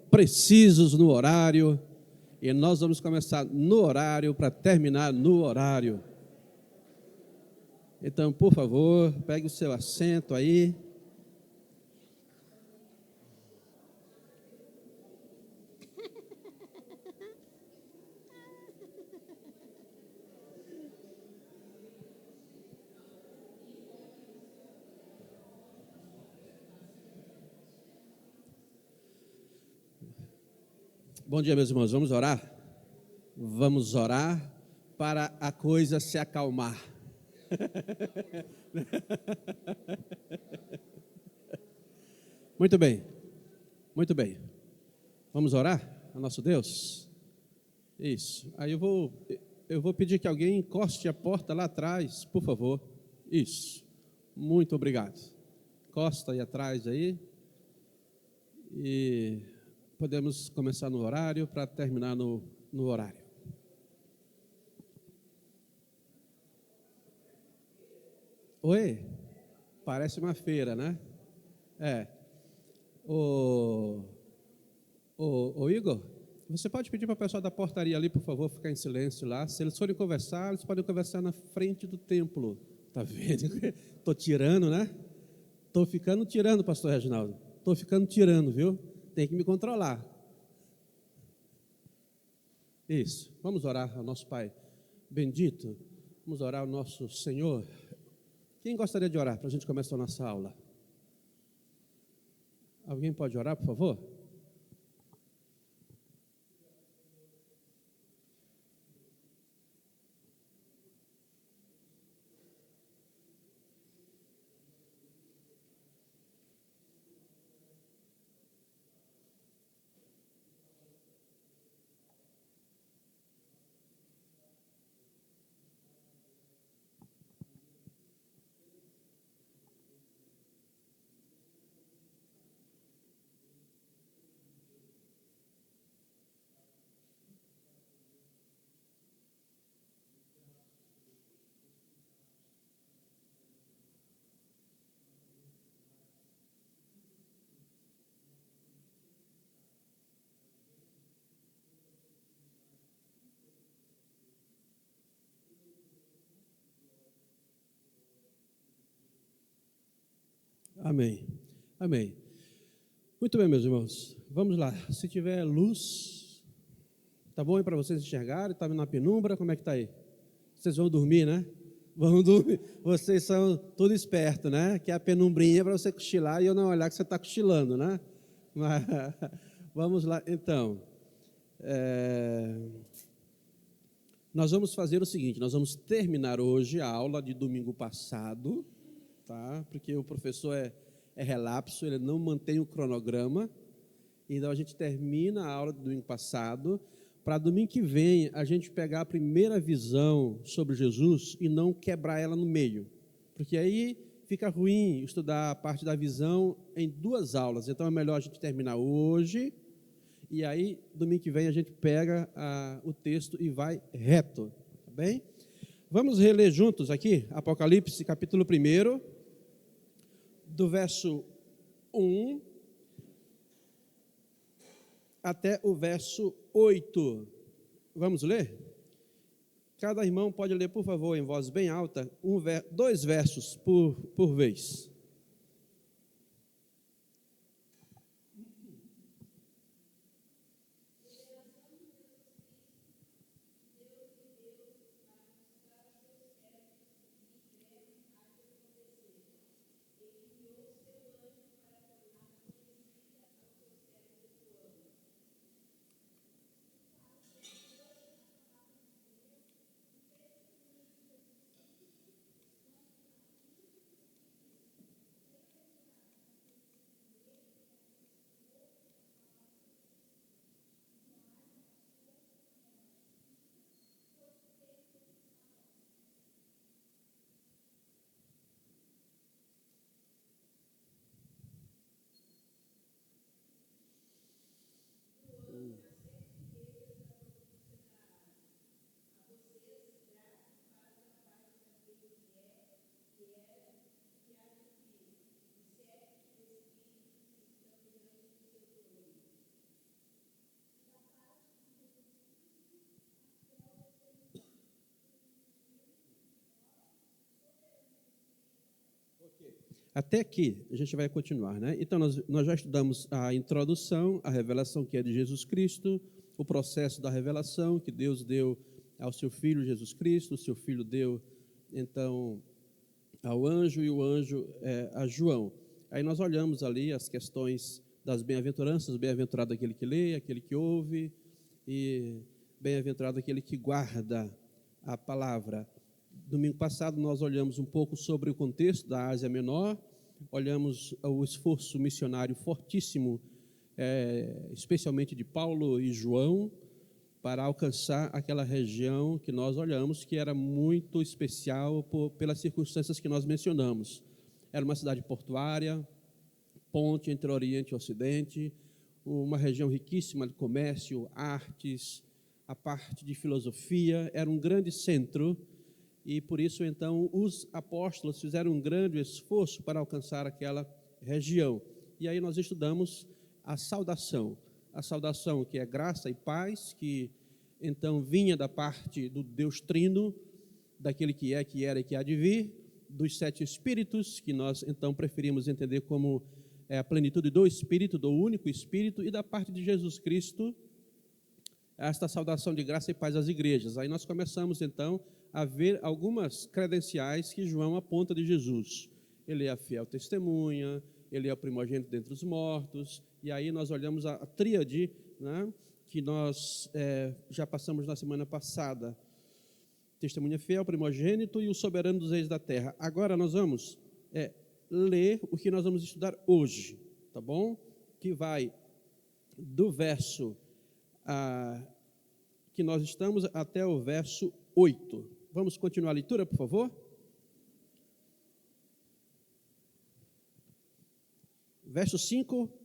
precisos no horário, e nós vamos começar no horário para terminar no horário. Então, por favor, pegue o seu assento aí. Bom dia, meus irmãos. Vamos orar? Vamos orar para a coisa se acalmar. Muito bem, muito bem. Vamos orar a nosso Deus? Isso. Aí eu vou pedir que alguém encoste a porta lá atrás, por favor. Isso. Muito obrigado. Encosta aí atrás aí. E podemos começar no horário para terminar no horário. Oi? Parece uma feira, né? É. Ô Igor, você pode pedir para o pessoal da portaria ali, por favor, ficar em silêncio lá. Se eles forem conversar, eles podem conversar na frente do templo. Tá vendo? Estou tirando, né? Estou ficando tirando, pastor Reginaldo. Estou ficando tirando, viu? Tem que me controlar. Isso. Vamos orar ao nosso Pai bendito. Vamos orar ao nosso Senhor. Quem gostaria de orar para a gente começar a nossa aula? Alguém pode orar, por favor? Amém. Amém. Muito bem, meus irmãos. Vamos lá. Se tiver luz, tá bom aí para vocês enxergarem? Está na penumbra? Como é que está aí? Vocês vão dormir, né? Vão dormir. Vocês são tudo esperto, né? Que é a penumbrinha para você cochilar e eu não olhar que você está cochilando, né? Mas, vamos lá, então. Nós vamos fazer o seguinte, nós vamos terminar hoje a aula de domingo passado, tá? Porque o professor é relapso, ele não mantém o cronograma, então a gente termina a aula do domingo passado, para domingo que vem a gente pegar a primeira visão sobre Jesus e não quebrar ela no meio, porque aí fica ruim estudar a parte da visão em duas aulas, então é melhor a gente terminar hoje, e aí domingo que vem a gente pega o texto e vai reto, tá bem? Vamos reler juntos aqui, Apocalipse capítulo 1, do verso 1 até o verso 8. Vamos ler? Cada irmão pode ler, por favor, em voz bem alta, dois versos por vez. Até aqui, a gente vai continuar, né? Então, nós já estudamos a introdução, a revelação que é de Jesus Cristo, o processo da revelação que Deus deu ao seu Filho Jesus Cristo, o seu Filho deu, então, ao anjo e o anjo a João. Aí nós olhamos ali as questões das bem-aventuranças, bem-aventurado aquele que lê, aquele que ouve, e bem-aventurado aquele que guarda a palavra. Domingo passado nós olhamos um pouco sobre o contexto da Ásia Menor, olhamos o esforço missionário fortíssimo, especialmente de Paulo e João, para alcançar aquela região que nós olhamos, que era muito especial pelas circunstâncias que nós mencionamos. Era uma cidade portuária, ponte entre Oriente e Ocidente, uma região riquíssima de comércio, artes, a parte de filosofia, era um grande centro, e por isso, então, os apóstolos fizeram um grande esforço para alcançar aquela região. E aí nós estudamos a saudação que é graça e paz, que então vinha da parte do Deus Trino, daquele que é, que era e que há de vir, dos 7 Espíritos, que nós então preferimos entender como a plenitude do Espírito, do único Espírito, e da parte de Jesus Cristo, esta saudação de graça e paz às igrejas. Aí nós começamos então a ver algumas credenciais que João aponta de Jesus. Ele é a fiel testemunha, ele é o primogênito dentre os mortos, e aí nós olhamos a tríade, né, que nós já passamos na semana passada: testemunha fiel, primogênito e o soberano dos reis da terra. Agora nós vamos ler o que nós vamos estudar hoje, tá bom? Que vai do verso que nós estamos até o verso 8. Vamos continuar a leitura, por favor? Verso 5.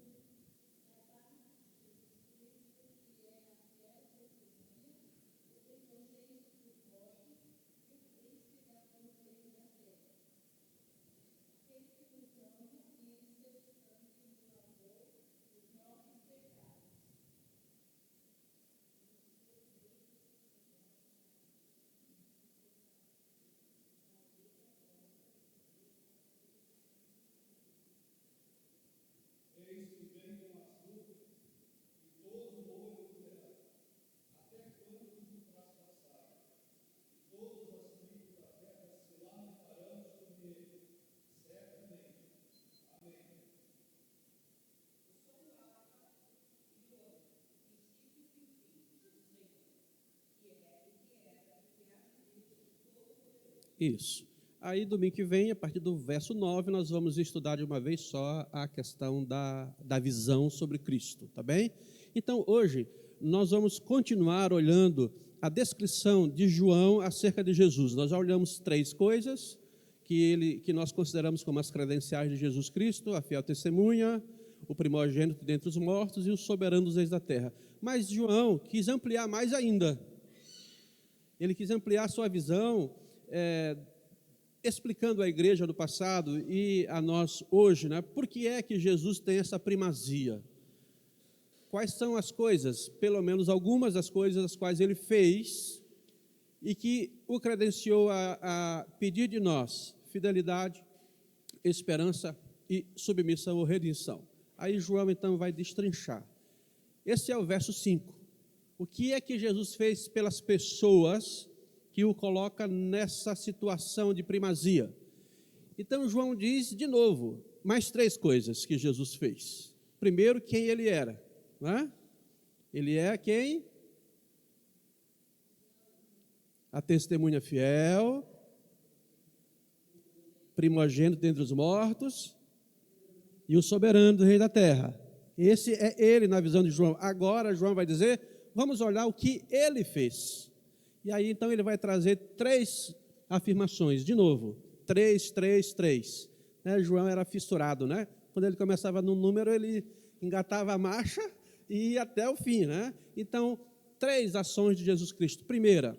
Isso. Aí, domingo que vem, a partir do verso 9, nós vamos estudar de uma vez só a questão da visão sobre Cristo, tá bem? Então, hoje, nós vamos continuar olhando a descrição de João acerca de Jesus. Nós já olhamos 3 coisas que nós consideramos como as credenciais de Jesus Cristo: a fiel testemunha, o primogênito dentre os mortos e o soberano dos reis da terra. Mas João quis ampliar mais ainda. Ele quis ampliar sua visão, explicando à igreja do passado e a nós hoje, né, por que é que Jesus tem essa primazia. Quais são as coisas, pelo menos algumas das coisas as quais ele fez e que o credenciou a pedir de nós fidelidade, esperança e submissão ou redenção. Aí João então vai destrinchar. Esse é o verso 5. O que é que Jesus fez pelas pessoas que o coloca nessa situação de primazia? Então João diz de novo, mais 3 coisas que Jesus fez. Primeiro, quem ele era, né? Ele é quem? A testemunha fiel, primogênito dentre os mortos e o soberano do rei da terra. Esse é ele na visão de João. Agora João vai dizer, vamos olhar o que ele fez. E aí, então, ele vai trazer 3 afirmações, de novo, 3, 3, 3. João era fissurado, né? Quando ele começava num número, ele engatava a marcha e ia até o fim, né? Então, 3 ações de Jesus Cristo. Primeira,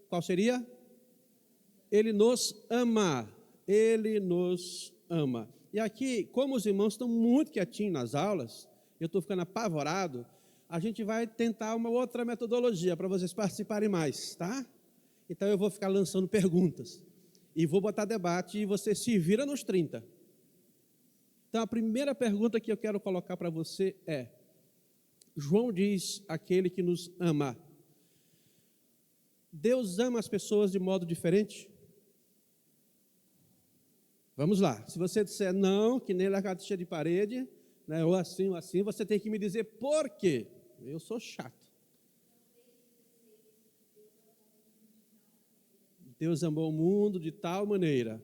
qual seria? Ele nos ama. Ele nos ama. E aqui, como os irmãos estão muito quietinhos nas aulas, eu estou ficando apavorado, a gente vai tentar uma outra metodologia para vocês participarem mais, tá? Então eu vou ficar lançando perguntas. e vou botar debate e você se vira nos 30. Então, a primeira pergunta que eu quero colocar para você é: João diz, aquele que nos ama. Deus ama as pessoas de modo diferente? Vamos lá. Se você disser não, que nem lagartixa de parede, né, ou assim, você tem que me dizer por quê. Eu sou chato. Deus amou o mundo de tal maneira.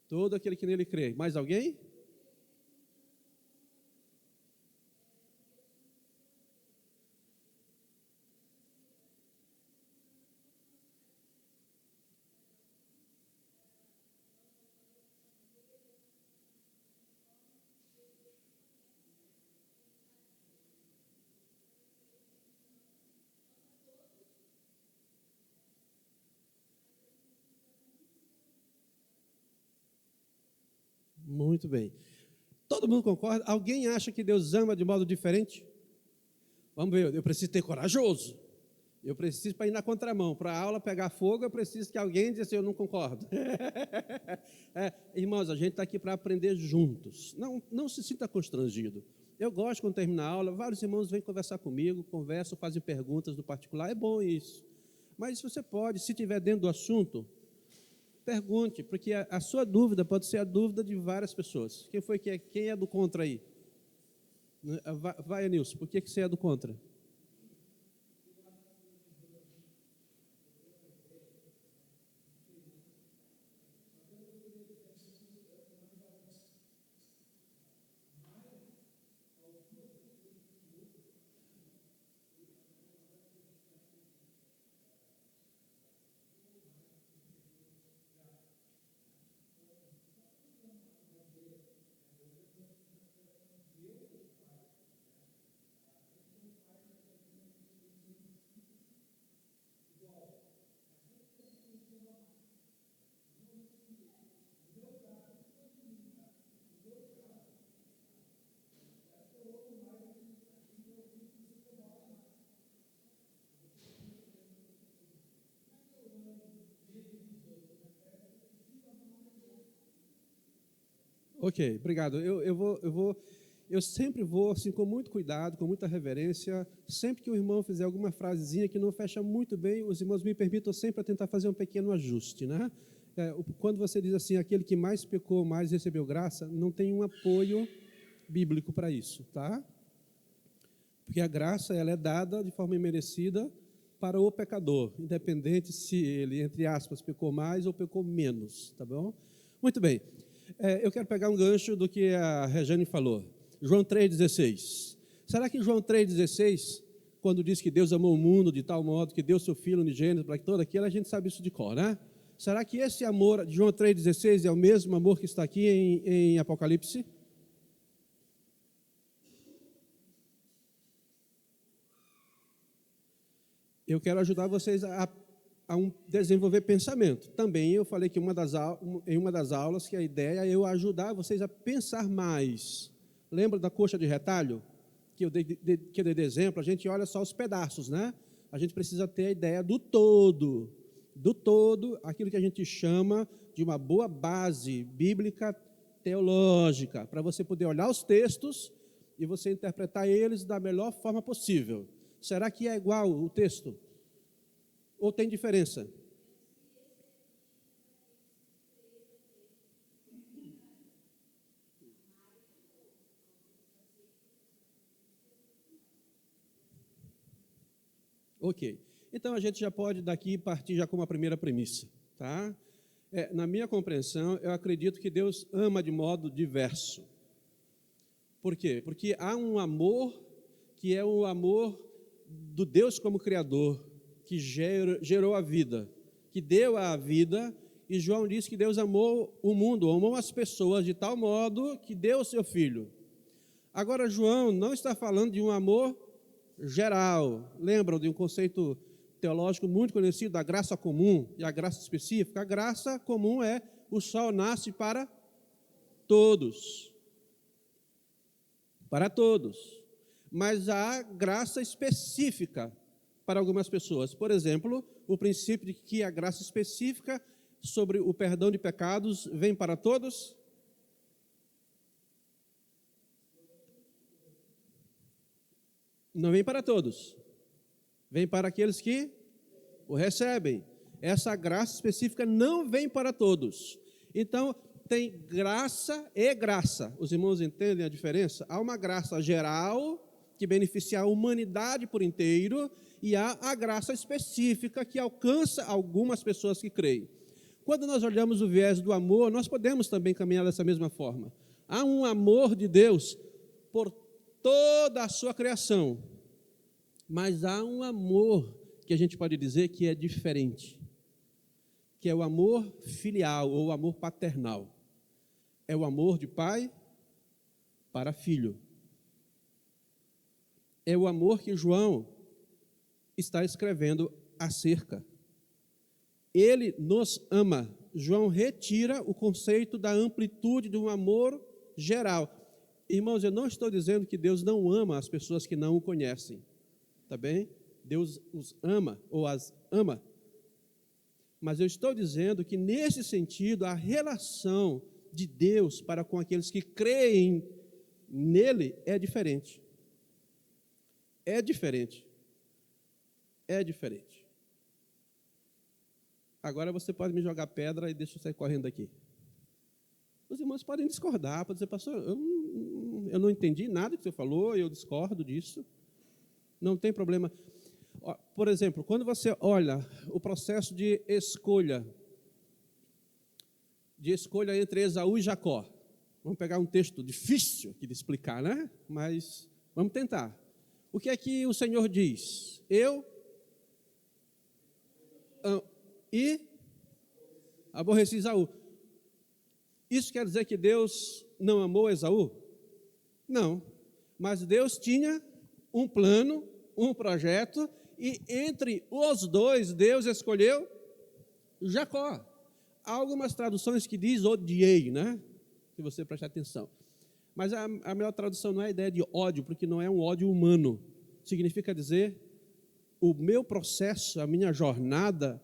Todo aquele que nele crê. Mais alguém? Muito bem. Todo mundo concorda? Alguém acha que Deus ama de modo diferente? Vamos ver, eu preciso ter corajoso. Eu preciso, para ir na contramão, para a aula pegar fogo, eu preciso que alguém diga assim, eu não concordo. Irmãos, a gente está aqui para aprender juntos. Não se sinta constrangido. Eu gosto, quando terminar a aula, vários irmãos vêm conversar comigo, conversam, fazem perguntas do particular, é bom isso. Mas você pode, se estiver dentro do assunto, pergunte, porque a sua dúvida pode ser a dúvida de várias pessoas. Quem é do contra aí? Vai, Anilson, por que você é do contra? Ok, obrigado. Eu sempre vou, assim, com muito cuidado, com muita reverência. Sempre que o irmão fizer alguma frasezinha que não fecha muito bem, os irmãos me permitam sempre a tentar fazer um pequeno ajuste, né? Quando você diz assim, aquele que mais pecou, mais recebeu graça, não tem um apoio bíblico para isso, tá? Porque a graça, ela é dada de forma imerecida para o pecador, independente se ele, entre aspas, pecou mais ou pecou menos, tá bom? Muito bem. Eu quero pegar um gancho do que a Regiane falou. João 3,16. Será que João 3,16, quando diz que Deus amou o mundo de tal modo que deu seu Filho unigênito para que todo aquilo, a gente sabe isso de cor, né? Será que esse amor de João 3,16 é o mesmo amor que está aqui em Apocalipse? Eu quero ajudar vocês a desenvolver pensamento. Também eu falei que em uma das aulas que a ideia é eu ajudar vocês a pensar mais. Lembra da coxa de retalho? Que eu dei de exemplo, a gente olha só os pedaços, né? A gente precisa ter a ideia do todo, aquilo que a gente chama de uma boa base bíblica teológica, para você poder olhar os textos e você interpretar eles da melhor forma possível. Será que é igual o texto? Ou tem diferença? Ok. Então, a gente já pode daqui partir já com uma primeira premissa, tá? Na minha compreensão, eu acredito que Deus ama de modo diverso. Por quê? Porque há um amor que é o amor do Deus como Criador, que gerou a vida, que deu a vida, e João diz que Deus amou o mundo, amou as pessoas de tal modo que deu o seu Filho. Agora, João não está falando de um amor geral. Lembram de um conceito teológico muito conhecido, da graça comum e a graça específica? A graça comum é o sol nasce para todos. Para todos. Mas há graça específica para algumas pessoas. Por exemplo, o princípio de que a graça específica sobre o perdão de pecados vem para todos. Não vem para todos. Vem para aqueles que o recebem. Essa graça específica não vem para todos. Então, tem graça e graça. Os irmãos entendem a diferença? Há uma graça geral, que beneficia a humanidade por inteiro, e há a graça específica, que alcança algumas pessoas que creem. Quando nós olhamos o viés do amor, nós podemos também caminhar dessa mesma forma. Há um amor de Deus por toda a sua criação, mas há um amor que a gente pode dizer que é diferente, que é o amor filial ou o amor paternal. É o amor de pai para filho. É o amor que João está escrevendo acerca. Ele nos ama. João retira o conceito da amplitude de um amor geral. Irmãos, eu não estou dizendo que Deus não ama as pessoas que não o conhecem, tá bem? Deus os ama ou as ama. Mas eu estou dizendo que, nesse sentido, a relação de Deus para com aqueles que creem nele é diferente. É diferente. É diferente. Agora você pode me jogar pedra e deixa eu sair correndo daqui. Os irmãos podem discordar, podem dizer, pastor, eu não entendi nada que você falou, eu discordo disso. Não tem problema. Por exemplo, quando você olha o processo de escolha entre Esaú e Jacó, vamos pegar um texto difícil aqui de explicar, né? Mas vamos tentar. O que é que o Senhor diz? Eu aborreci Esaú. Isso quer dizer que Deus não amou Esaú? Não. Mas Deus tinha um plano, um projeto, e entre os dois, Deus escolheu Jacó. Há algumas traduções que diz odiei, né? Se você prestar atenção. Mas a melhor tradução não é a ideia de ódio, porque não é um ódio humano. Significa dizer, o meu processo, a minha jornada,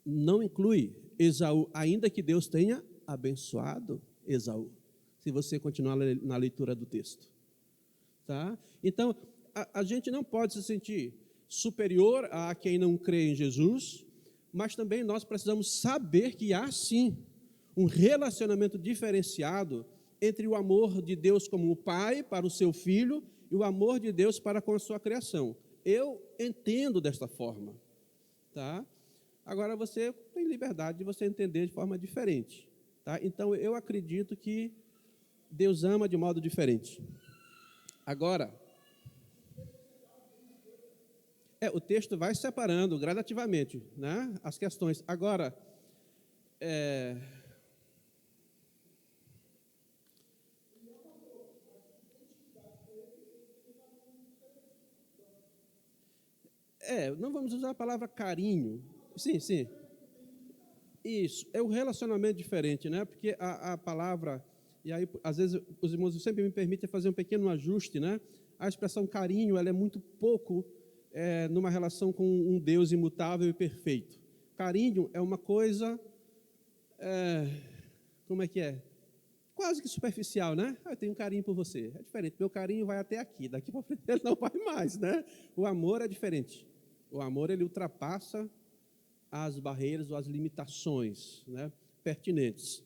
não inclui Esaú, ainda que Deus tenha abençoado Esaú, se você continuar na leitura do texto. Tá? Então, a gente não pode se sentir superior a quem não crê em Jesus, mas também nós precisamos saber que há, sim, um relacionamento diferenciado entre o amor de Deus como o Pai para o seu Filho e o amor de Deus para com a sua criação. Eu entendo desta forma. Tá? Agora, você tem liberdade de você entender de forma diferente. Tá? Então, eu acredito que Deus ama de modo diferente. Agora, o texto vai separando gradativamente, né, as questões. Agora, não vamos usar a palavra carinho. Sim, sim. Isso, é um relacionamento diferente, né? Porque a palavra, e aí às vezes os irmãos sempre me permitem fazer um pequeno ajuste, né? A expressão carinho, ela é muito pouco numa relação com um Deus imutável e perfeito. Carinho é uma coisa, como é que é? Quase que superficial, né? Eu tenho um carinho por você. É diferente, meu carinho vai até aqui, daqui para frente ele não vai mais, né? O amor é diferente. O amor, ele ultrapassa as barreiras ou as limitações, né, pertinentes.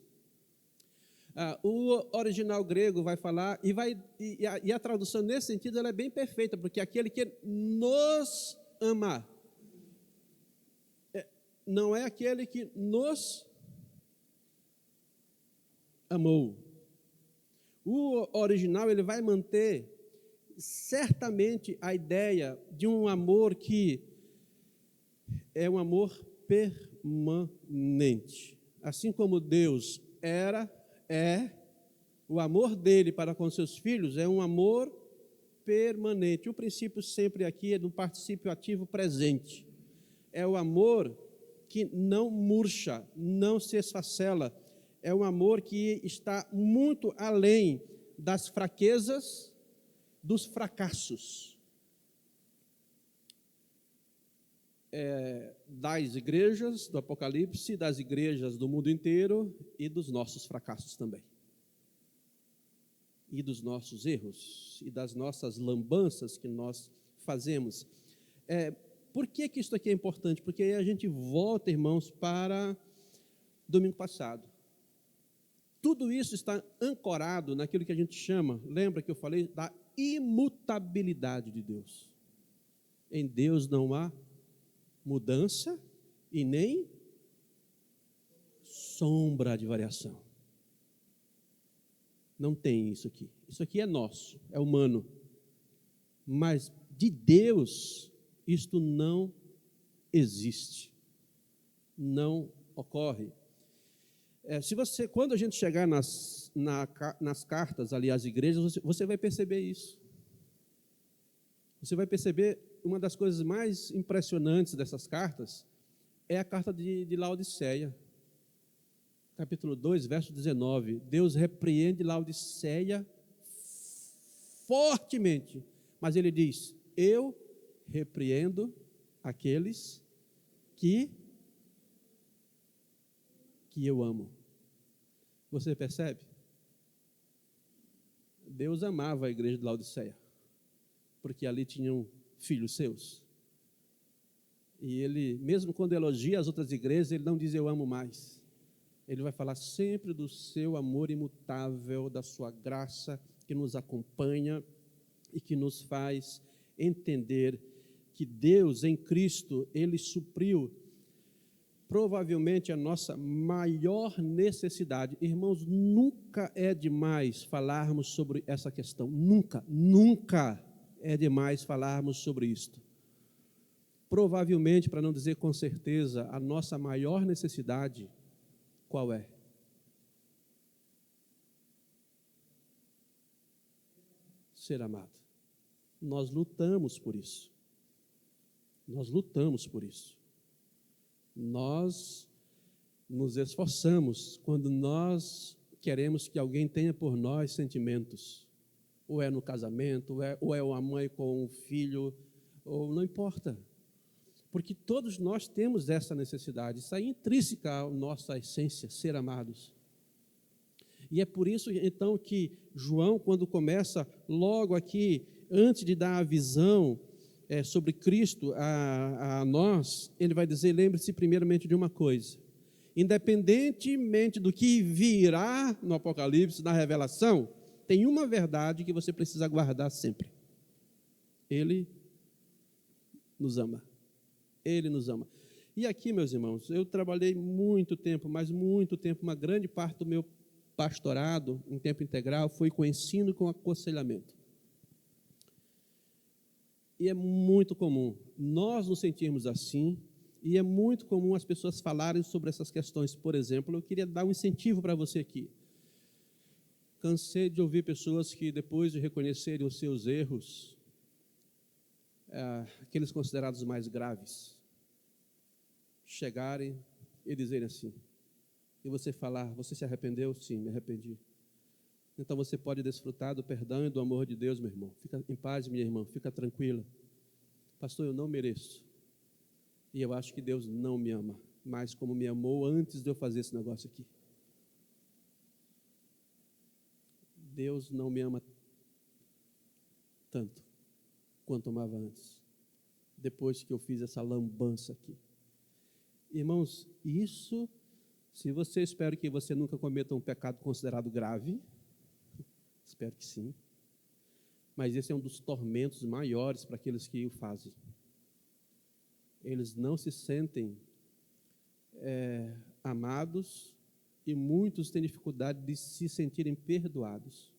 O original grego vai falar, e a tradução nesse sentido ela é bem perfeita, porque aquele que nos ama, não é aquele que nos amou. O original ele vai manter certamente a ideia de um amor que é um amor permanente. Assim como Deus o amor dele para com seus filhos é um amor permanente. O princípio sempre aqui é do particípio ativo presente. É o amor que não murcha, não se esfacela. É um amor que está muito além das fraquezas, dos fracassos. das igrejas do Apocalipse, das igrejas do mundo inteiro e dos nossos fracassos também. E dos nossos erros e das nossas lambanças que nós fazemos. Por que isso aqui é importante? Porque aí a gente volta, irmãos, para domingo passado. Tudo isso está ancorado naquilo que a gente chama, lembra que eu falei, da imutabilidade de Deus. Em Deus não há mudança e nem sombra de variação. Não tem isso aqui. Isso aqui é nosso, é humano. Mas de Deus, isto não existe. Não ocorre. Quando a gente chegar nas cartas ali às igrejas, você vai perceber isso. Você vai perceber uma das coisas mais impressionantes dessas cartas é a carta de Laodiceia. Capítulo 2, verso 19. Deus repreende Laodiceia fortemente, mas ele diz: eu repreendo aqueles que eu amo. Você percebe? Deus amava a igreja de Laodiceia, porque ali tinham filhos seus. E ele, mesmo quando elogia as outras igrejas, ele não diz eu amo mais. Ele vai falar sempre do seu amor imutável, da sua graça que nos acompanha e que nos faz entender que Deus em Cristo, ele supriu provavelmente a nossa maior necessidade. Irmãos, nunca é demais falarmos sobre essa questão. Nunca é demais falarmos sobre isto. Provavelmente, para não dizer com certeza, a nossa maior necessidade, qual é? Ser amado. Nós lutamos por isso. Nós lutamos por isso. Nós nos esforçamos quando nós queremos que alguém tenha por nós sentimentos. Ou é no casamento, ou é uma mãe com um filho, ou não importa. Porque todos nós temos essa necessidade. Isso é intrínseca à nossa essência, ser amados. E é por isso, então, que João, quando começa logo aqui, antes de dar a visão sobre Cristo a nós, ele vai dizer, lembre-se primeiramente de uma coisa: independentemente do que virá no Apocalipse, na revelação, tem uma verdade que você precisa guardar sempre. Ele nos ama. Ele nos ama. E aqui, meus irmãos, eu trabalhei muito tempo, mas muito tempo, uma grande parte do meu pastorado em tempo integral foi com ensino e com aconselhamento. E é muito comum nós nos sentirmos assim, e é muito comum as pessoas falarem sobre essas questões. Por exemplo, eu queria dar um incentivo para você aqui. Cansei de ouvir pessoas que, depois de reconhecerem os seus erros, aqueles considerados mais graves, chegarem e dizerem assim, e você falar, você se arrependeu? Sim, me arrependi. Então você pode desfrutar do perdão e do amor de Deus, meu irmão. Fica em paz, minha irmã, fica tranquila. Pastor, eu não mereço. E eu acho que Deus não me ama mais como me amou antes de eu fazer esse negócio aqui. Deus não me ama tanto quanto amava antes, depois que eu fiz essa lambança aqui. Irmãos, isso, se você espera que você nunca cometa um pecado considerado grave, espero que sim, mas esse é um dos tormentos maiores para aqueles que o fazem. Eles não se sentem amados e muitos têm dificuldade de se sentirem perdoados,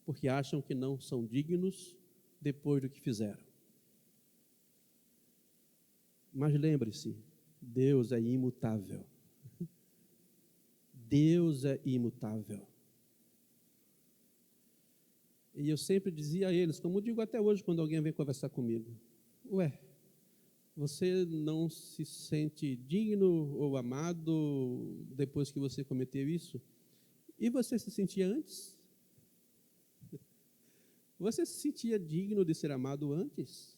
porque acham que não são dignos depois do que fizeram. Mas lembre-se, Deus é imutável. Deus é imutável. E eu sempre dizia a eles, como eu digo até hoje quando alguém vem conversar comigo, você não se sente digno ou amado depois que você cometeu isso? E você se sentia antes? Você se sentia digno de ser amado antes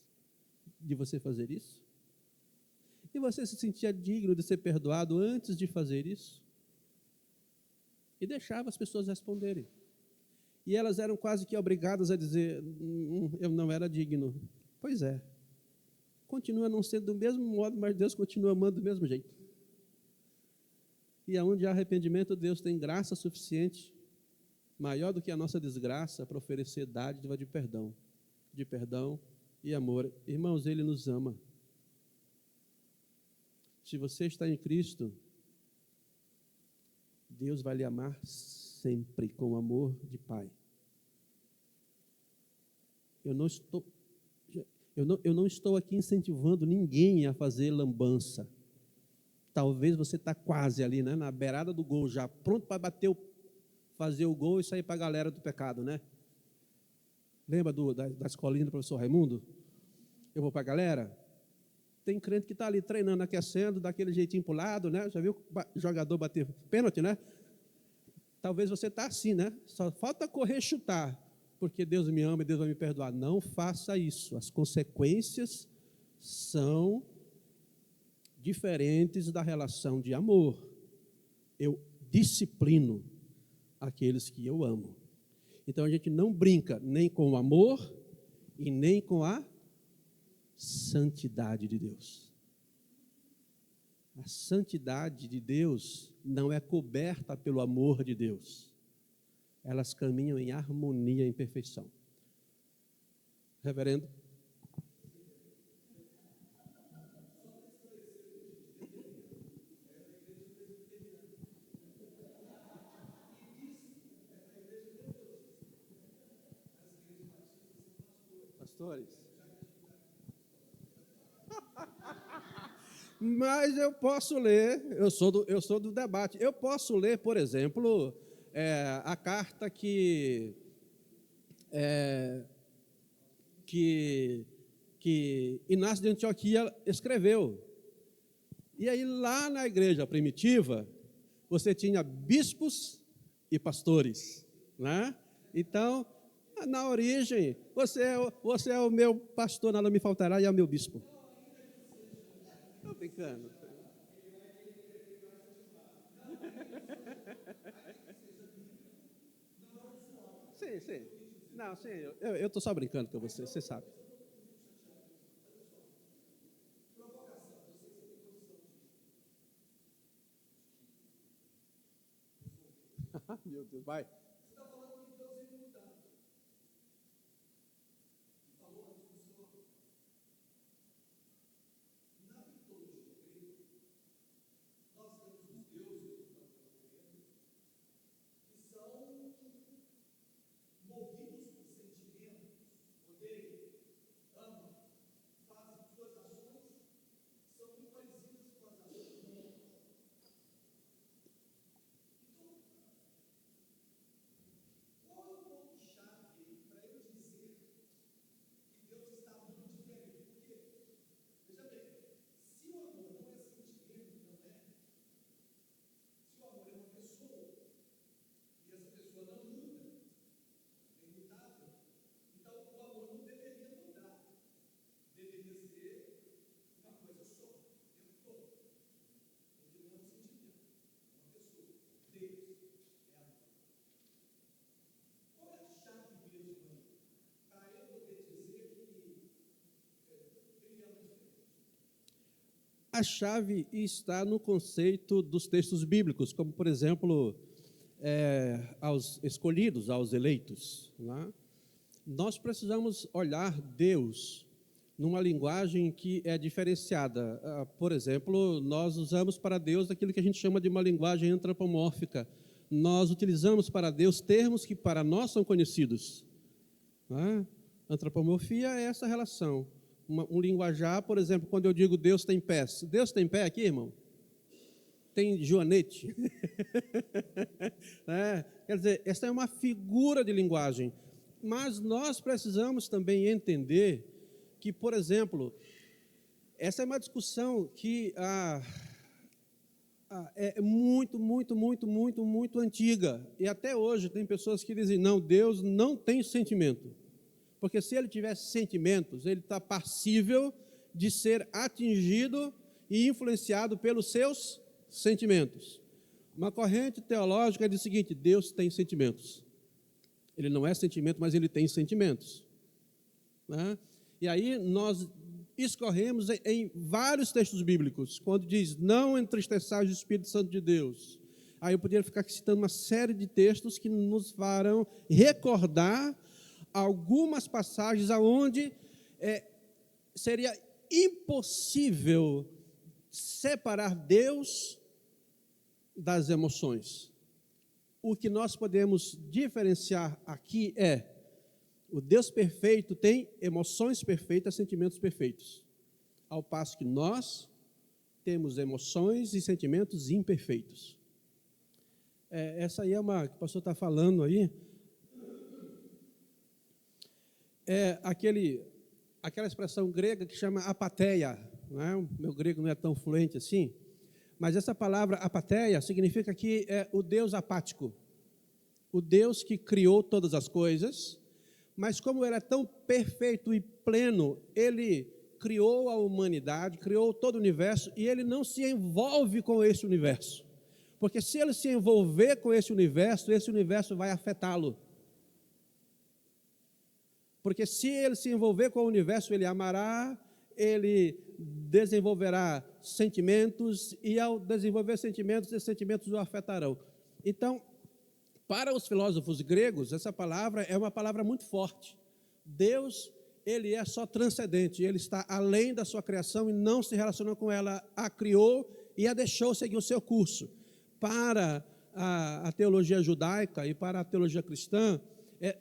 de você fazer isso? E você se sentia digno de ser perdoado antes de fazer isso? E deixava as pessoas responderem. E elas eram quase que obrigadas a dizer, eu não era digno. Pois é. Continua não sendo do mesmo modo, mas Deus continua amando do mesmo jeito. E aonde há arrependimento, Deus tem graça suficiente, maior do que a nossa desgraça, para oferecer dádiva de perdão e amor. Irmãos, Ele nos ama. Se você está em Cristo, Deus vai lhe amar sempre com amor de Pai. Eu não estou aqui incentivando ninguém a fazer lambança. Talvez você está quase ali, né, na beirada do gol, já pronto para fazer o gol e sair para a galera do pecado, né? Lembra da escolinha do professor Raimundo? Eu vou para a galera? Tem crente que está ali treinando, aquecendo, daquele jeitinho para o lado, né? Já viu o jogador bater pênalti, né? Talvez você está assim, né? Só falta correr e chutar, porque Deus me ama e Deus vai me perdoar. Não faça isso. As consequências são diferentes da relação de amor. Eu disciplino aqueles que eu amo. Então a gente não brinca nem com o amor e nem com a santidade de Deus. A santidade de Deus não é coberta pelo amor de Deus. Elas caminham em harmonia, em perfeição. Reverendo? Pastores? Mas eu posso ler, eu sou do debate, eu posso ler, por exemplo, a carta que Inácio de Antioquia escreveu. E aí lá na igreja primitiva, você tinha bispos e pastores, né? Então, na origem, você é o meu pastor, nada me faltará, e é o meu bispo. Estou brincando. Sim. Não, sim, eu estou só brincando com você sabe. Meu Deus, vai. A chave está no conceito dos textos bíblicos, como, por exemplo, aos escolhidos, aos eleitos. Né? Nós precisamos olhar Deus numa linguagem que é diferenciada. Por exemplo, nós usamos para Deus aquilo que a gente chama de uma linguagem antropomórfica. Nós utilizamos para Deus termos que para nós são conhecidos. Né? Antropomorfia é essa relação. Um linguajar, por exemplo, quando eu digo Deus tem pés. Deus tem pé aqui, irmão? Tem joanete? Quer dizer, essa é uma figura de linguagem. Mas nós precisamos também entender que, por exemplo, essa é uma discussão que é muito antiga. E até hoje tem pessoas que dizem, não, Deus não tem sentimento. Porque se ele tivesse sentimentos, ele está passível de ser atingido e influenciado pelos seus sentimentos. Uma corrente teológica diz o seguinte: Deus tem sentimentos. Ele não é sentimento, mas ele tem sentimentos. Né? E aí nós escorremos em vários textos bíblicos, quando diz, não entristeçais o Espírito Santo de Deus. Aí eu poderia ficar citando uma série de textos que nos farão recordar algumas passagens onde seria impossível separar Deus das emoções. O que nós podemos diferenciar aqui é: o Deus perfeito tem emoções perfeitas, sentimentos perfeitos, ao passo que nós temos emoções e sentimentos imperfeitos. Essa aí é uma que o pastor está falando aí, aquela expressão grega que chama apatheia, não é? O meu grego não é tão fluente assim, mas essa palavra apatheia significa que é o Deus apático, o Deus que criou todas as coisas, mas como ele é tão perfeito e pleno, ele criou a humanidade, criou todo o universo, e ele não se envolve com esse universo. Porque se ele se envolver com esse universo vai afetá-lo. Porque se ele se envolver com o universo, ele amará, ele desenvolverá sentimentos, e ao desenvolver sentimentos, esses sentimentos o afetarão. Então, para os filósofos gregos, essa palavra é uma palavra muito forte. Deus, ele é só transcendente, ele está além da sua criação e não se relacionou com ela, a criou e a deixou seguir o seu curso. Para a teologia judaica e para a teologia cristã,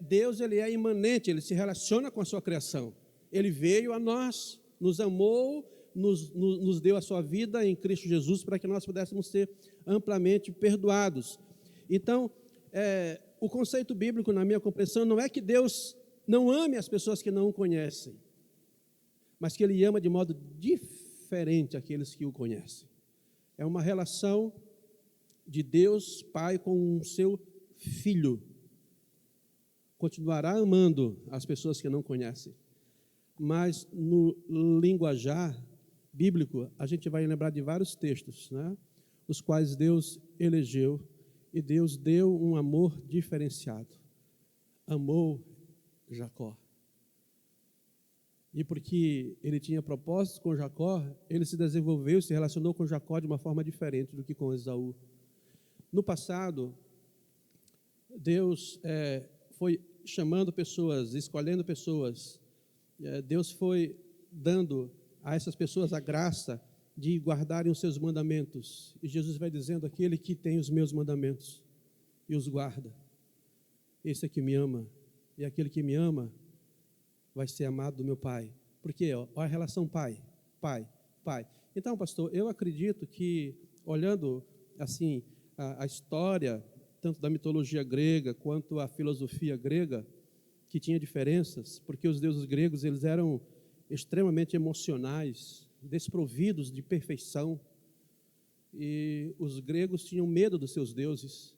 Deus, ele é imanente, ele se relaciona com a sua criação. Ele veio a nós, nos amou, nos deu a sua vida em Cristo Jesus para que nós pudéssemos ser amplamente perdoados. Então, o conceito bíblico, na minha compreensão, não é que Deus não ame as pessoas que não o conhecem, mas que ele ama de modo diferente aqueles que o conhecem. É uma relação de Deus Pai com o seu Filho. Continuará amando as pessoas que não conhecem, mas no linguajar bíblico, a gente vai lembrar de vários textos, né, os quais Deus elegeu, e Deus deu um amor diferenciado. Amou Jacó. E porque ele tinha propósitos com Jacó, ele se desenvolveu, se relacionou com Jacó de uma forma diferente do que com Esaú. No passado, Deus foi chamando pessoas, escolhendo pessoas. Deus foi dando a essas pessoas a graça de guardarem os seus mandamentos. E Jesus vai dizendo: aquele que tem os meus mandamentos e os guarda, esse é que me ama. E aquele que me ama vai ser amado do meu Pai. Por quê? Olha a relação pai. Então, pastor, eu acredito que, olhando assim a história, tanto da mitologia grega quanto a filosofia grega, que tinha diferenças, porque os deuses gregos, eles eram extremamente emocionais, desprovidos de perfeição, e os gregos tinham medo dos seus deuses,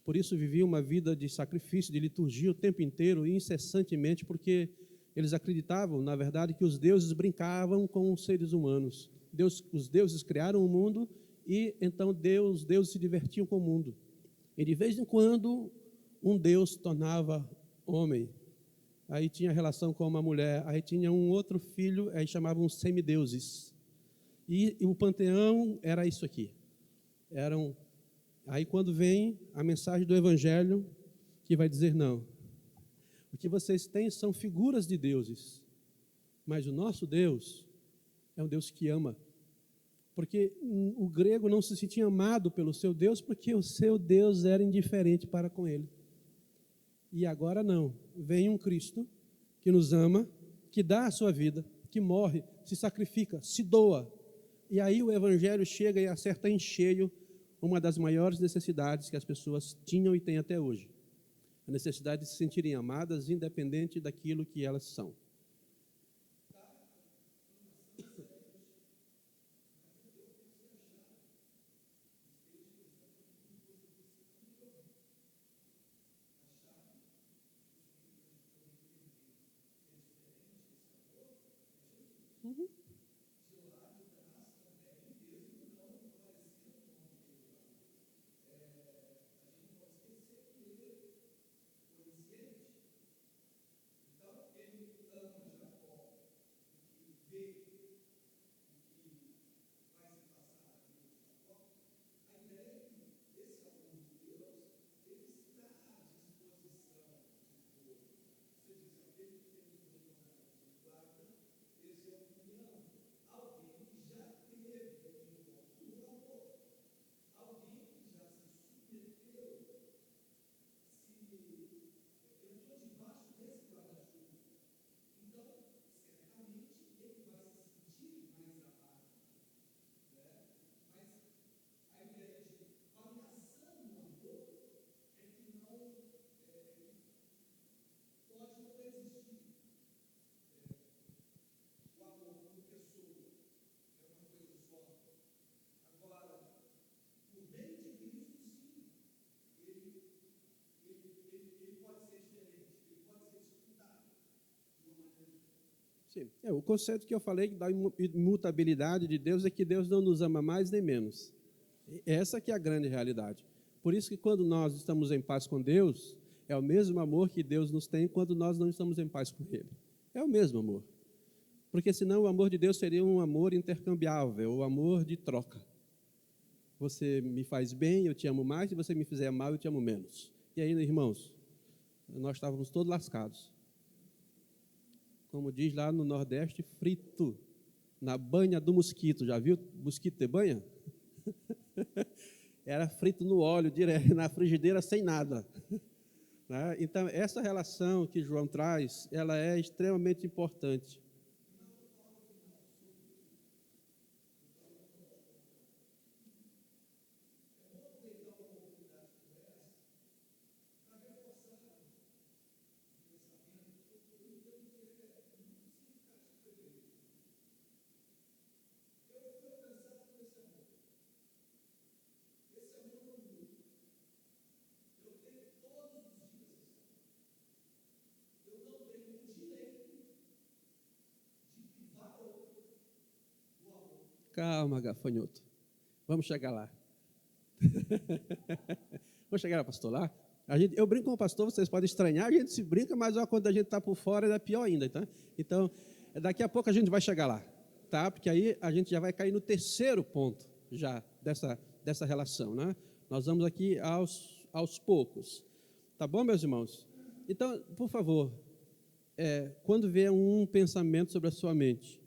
por isso viviam uma vida de sacrifício, de liturgia o tempo inteiro, incessantemente, porque eles acreditavam, na verdade, que os deuses brincavam com os seres humanos. Os deuses criaram o mundo, e então os deuses se divertiam com o mundo. E de vez em quando, um deus tornava homem. Aí tinha relação com uma mulher, aí tinha um outro filho, aí chamavam semideuses. E o panteão era isso aqui. Aí quando vem a mensagem do Evangelho, que vai dizer: não, o que vocês têm são figuras de deuses, mas o nosso Deus é um Deus que ama. Porque o grego não se sentia amado pelo seu Deus, porque o seu Deus era indiferente para com ele. E agora não, vem um Cristo que nos ama, que dá a sua vida, que morre, se sacrifica, se doa. E aí o Evangelho chega e acerta em cheio uma das maiores necessidades que as pessoas tinham e têm até hoje. A necessidade de se sentirem amadas, independente daquilo que elas são. Sim. O conceito que eu falei da imutabilidade de Deus é que Deus não nos ama mais nem menos. Essa que é a grande realidade. Por isso que quando nós estamos em paz com Deus, é o mesmo amor que Deus nos tem quando nós não estamos em paz com Ele. É o mesmo amor. Porque senão o amor de Deus seria um amor intercambiável, o amor de troca. Você me faz bem, eu te amo mais, se você me fizer mal, eu te amo menos. E aí, irmãos, nós estávamos todos lascados. Como diz lá no Nordeste, frito, na banha do mosquito. Já viu mosquito ter banha? Era frito no óleo, direto, na frigideira, sem nada. Então, essa relação que João traz, ela é extremamente importante. Calma, gafanhoto. Vamos chegar lá. Vamos chegar lá, pastor, lá? Eu brinco com o pastor, vocês podem estranhar, a gente se brinca, mas quando a gente está por fora é pior ainda, tá? Então, daqui a pouco a gente vai chegar lá, tá? Porque aí a gente já vai cair no terceiro ponto já dessa relação, né? Nós vamos aqui aos poucos. Tá bom, meus irmãos? Então, por favor, quando vier um pensamento sobre a sua mente,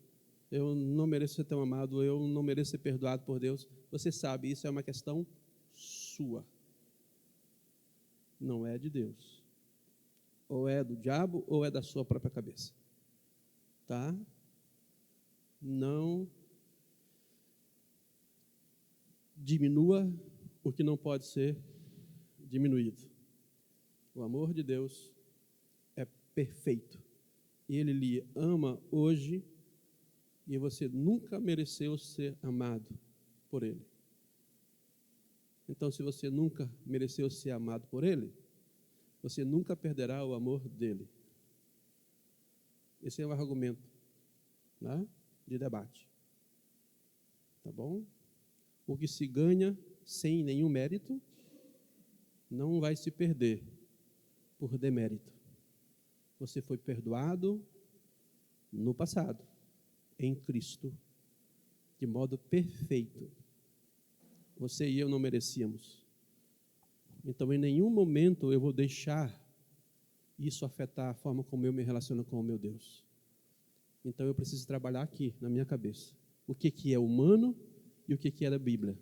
eu não mereço ser tão amado, eu não mereço ser perdoado por Deus, você sabe, isso é uma questão sua. Não é de Deus. Ou é do diabo, ou é da sua própria cabeça. Tá? Não diminua o que não pode ser diminuído. O amor de Deus é perfeito. Ele lhe ama hoje e você nunca mereceu ser amado por Ele. Então, se você nunca mereceu ser amado por Ele, você nunca perderá o amor dEle. Esse é um argumento, né, de debate. Tá bom? O que se ganha sem nenhum mérito não vai se perder por demérito. Você foi perdoado no passado, em Cristo, de modo perfeito. Você e eu não merecíamos. Então, em nenhum momento eu vou deixar isso afetar a forma como eu me relaciono com o meu Deus. Então, eu preciso trabalhar aqui, na minha cabeça. O que é humano e o que é da Bíblia.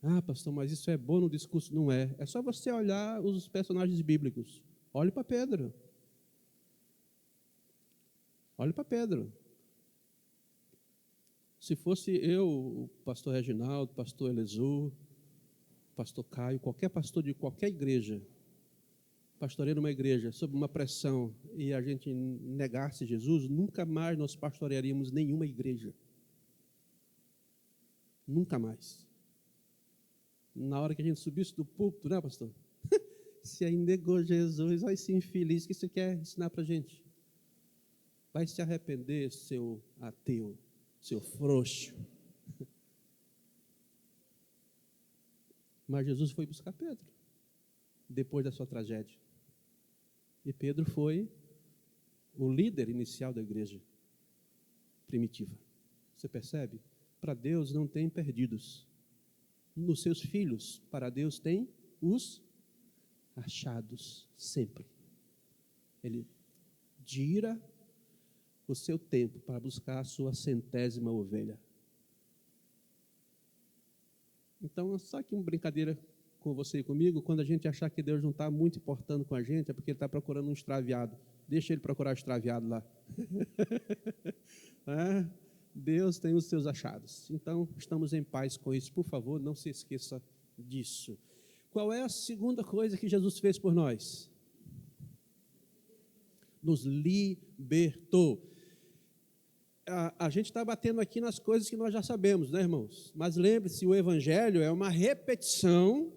Ah, pastor, mas isso é bom no discurso? Não é. É só você olhar os personagens bíblicos. Olhe para Pedro. Olhe para Pedro. Se fosse eu, o pastor Reginaldo, o pastor Elezu, o pastor Caio, qualquer pastor de qualquer igreja, pastoreando uma igreja sob uma pressão e a gente negasse Jesus, nunca mais nós pastorearíamos nenhuma igreja. Nunca mais. Na hora que a gente subisse do púlpito, né, pastor? Se aí negou Jesus, vai ser infeliz, o que você quer ensinar para a gente? Vai se arrepender, seu ateu, seu frouxo. Mas Jesus foi buscar Pedro, depois da sua tragédia. E Pedro foi o líder inicial da igreja primitiva. Você percebe? Para Deus não tem perdidos. Nos seus filhos, para Deus tem os achados, sempre. Ele gira o seu tempo para buscar a sua 100ª ovelha. Então, só que uma brincadeira com você e comigo, quando a gente achar que Deus não está muito importando com a gente, é porque Ele está procurando um extraviado. Deixa Ele procurar o extraviado lá. Deus tem os seus achados. Então, estamos em paz com isso. Por favor, não se esqueça disso. Qual é a segunda coisa que Jesus fez por nós? Nos libertou. A gente está batendo aqui nas coisas que nós já sabemos, né, irmãos? Mas lembre-se, o Evangelho é uma repetição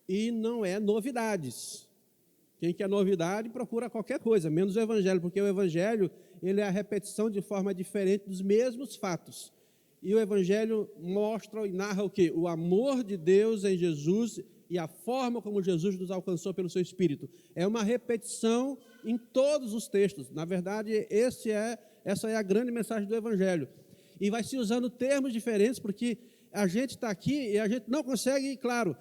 e não é novidades. Quem quer novidade procura qualquer coisa, menos o Evangelho, porque o Evangelho ele é a repetição de forma diferente dos mesmos fatos. E o Evangelho mostra e narra o quê? O amor de Deus em Jesus e a forma como Jesus nos alcançou pelo seu Espírito. É uma repetição em todos os textos. Na verdade, essa é a grande mensagem do Evangelho. E vai se usando termos diferentes, porque a gente está aqui e a gente não consegue, claro,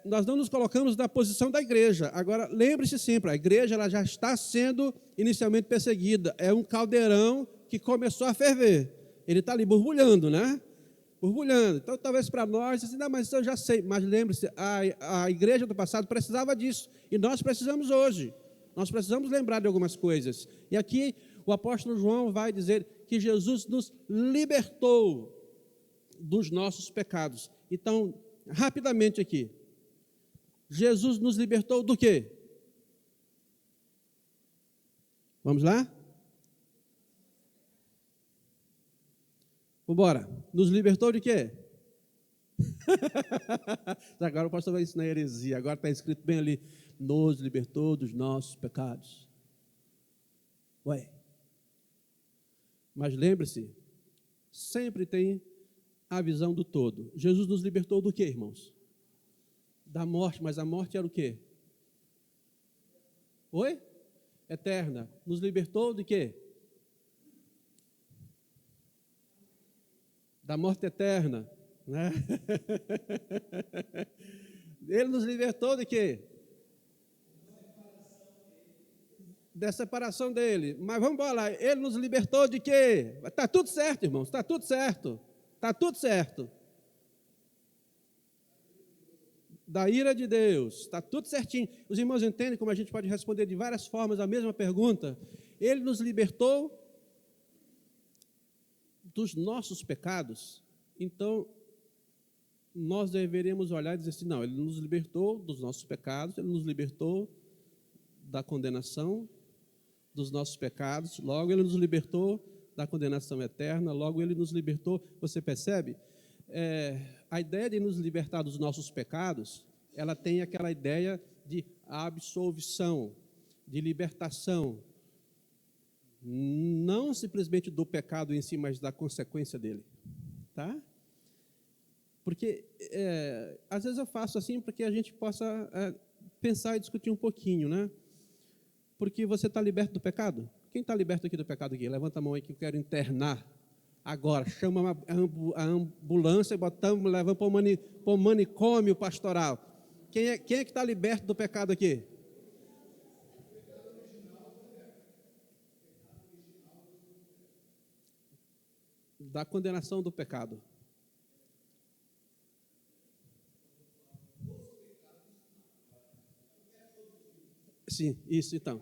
nós não nos colocamos na posição da igreja. Agora, lembre-se sempre, a igreja ela já está sendo inicialmente perseguida. É um caldeirão que começou a ferver. Ele está ali borbulhando, né? Borbulhando. Então, talvez para nós, assim, não, mas eu já sei. Mas lembre-se, a igreja do passado precisava disso. E nós precisamos hoje. Nós precisamos lembrar de algumas coisas. E aqui, o apóstolo João vai dizer que Jesus nos libertou dos nossos pecados. Então, rapidamente aqui. Jesus nos libertou do quê? Vamos lá? Vamos embora. Nos libertou de quê? Agora o pastor vai ensinar heresia. Agora está escrito bem ali. Nos libertou dos nossos pecados. Ué. Mas lembre-se, sempre tem a visão do todo. Jesus nos libertou do quê, irmãos? Da morte, mas a morte era o quê? Oi? Eterna. Nos libertou de quê? Da morte eterna, né? Ele nos libertou de quê? Da separação dele. Mas vamos lá, ele nos libertou de quê? Está tudo certo, irmãos, está tudo certo. Está tudo certo. Da ira de Deus, está tudo certinho. Os irmãos entendem como a gente pode responder de várias formas a mesma pergunta? Ele nos libertou dos nossos pecados, então nós deveríamos olhar e dizer assim, não, ele nos libertou dos nossos pecados, ele nos libertou da condenação dos nossos pecados, logo ele nos libertou da condenação eterna, logo ele nos libertou, você percebe? A ideia de nos libertar dos nossos pecados, ela tem aquela ideia de absolvição, de libertação, não simplesmente do pecado em si, mas da consequência dele, tá? Porque, às vezes eu faço assim para que a gente possa pensar e discutir um pouquinho, né? Porque você está liberto do pecado? Quem está liberto aqui do pecado aqui? Levanta a mão aí que eu quero internar agora. Chama a ambulância e levamos para o manicômio pastoral. Quem é que está liberto do pecado aqui? Da condenação do pecado. Sim, isso então.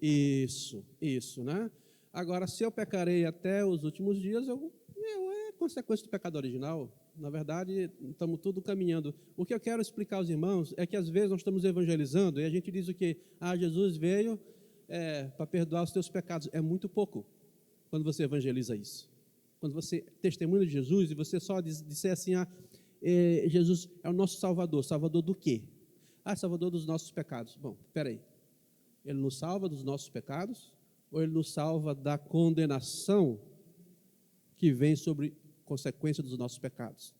Isso, né? Agora, se eu pecarei até os últimos dias, é consequência do pecado original. Na verdade, estamos tudo caminhando. O que eu quero explicar aos irmãos é que às vezes nós estamos evangelizando e a gente diz o quê? Jesus veio para perdoar os teus pecados. É muito pouco quando você evangeliza isso. Quando você testemunha de Jesus e você só disser assim, Jesus é o nosso Salvador. Salvador do quê? Salvador dos nossos pecados. Bom, espera aí. Ele nos salva dos nossos pecados ou ele nos salva da condenação que vem sobre consequência dos nossos pecados?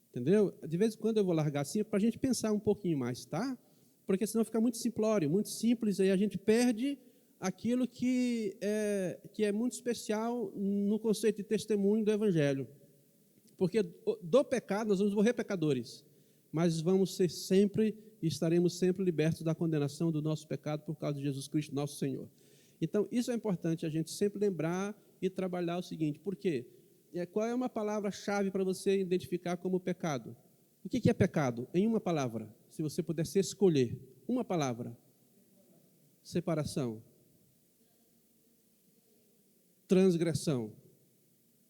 Entendeu? De vez em quando eu vou largar assim para a gente pensar um pouquinho mais, tá? Porque senão fica muito simplório, muito simples, aí a gente perde aquilo que é muito especial no conceito de testemunho do Evangelho. Porque do pecado nós vamos morrer pecadores, mas vamos ser sempre e estaremos sempre libertos da condenação do nosso pecado por causa de Jesus Cristo, nosso Senhor. Então, isso é importante a gente sempre lembrar e trabalhar o seguinte, por quê? Qual é uma palavra-chave para você identificar como pecado? O que é pecado? Em uma palavra, se você pudesse escolher uma palavra. Separação. Transgressão.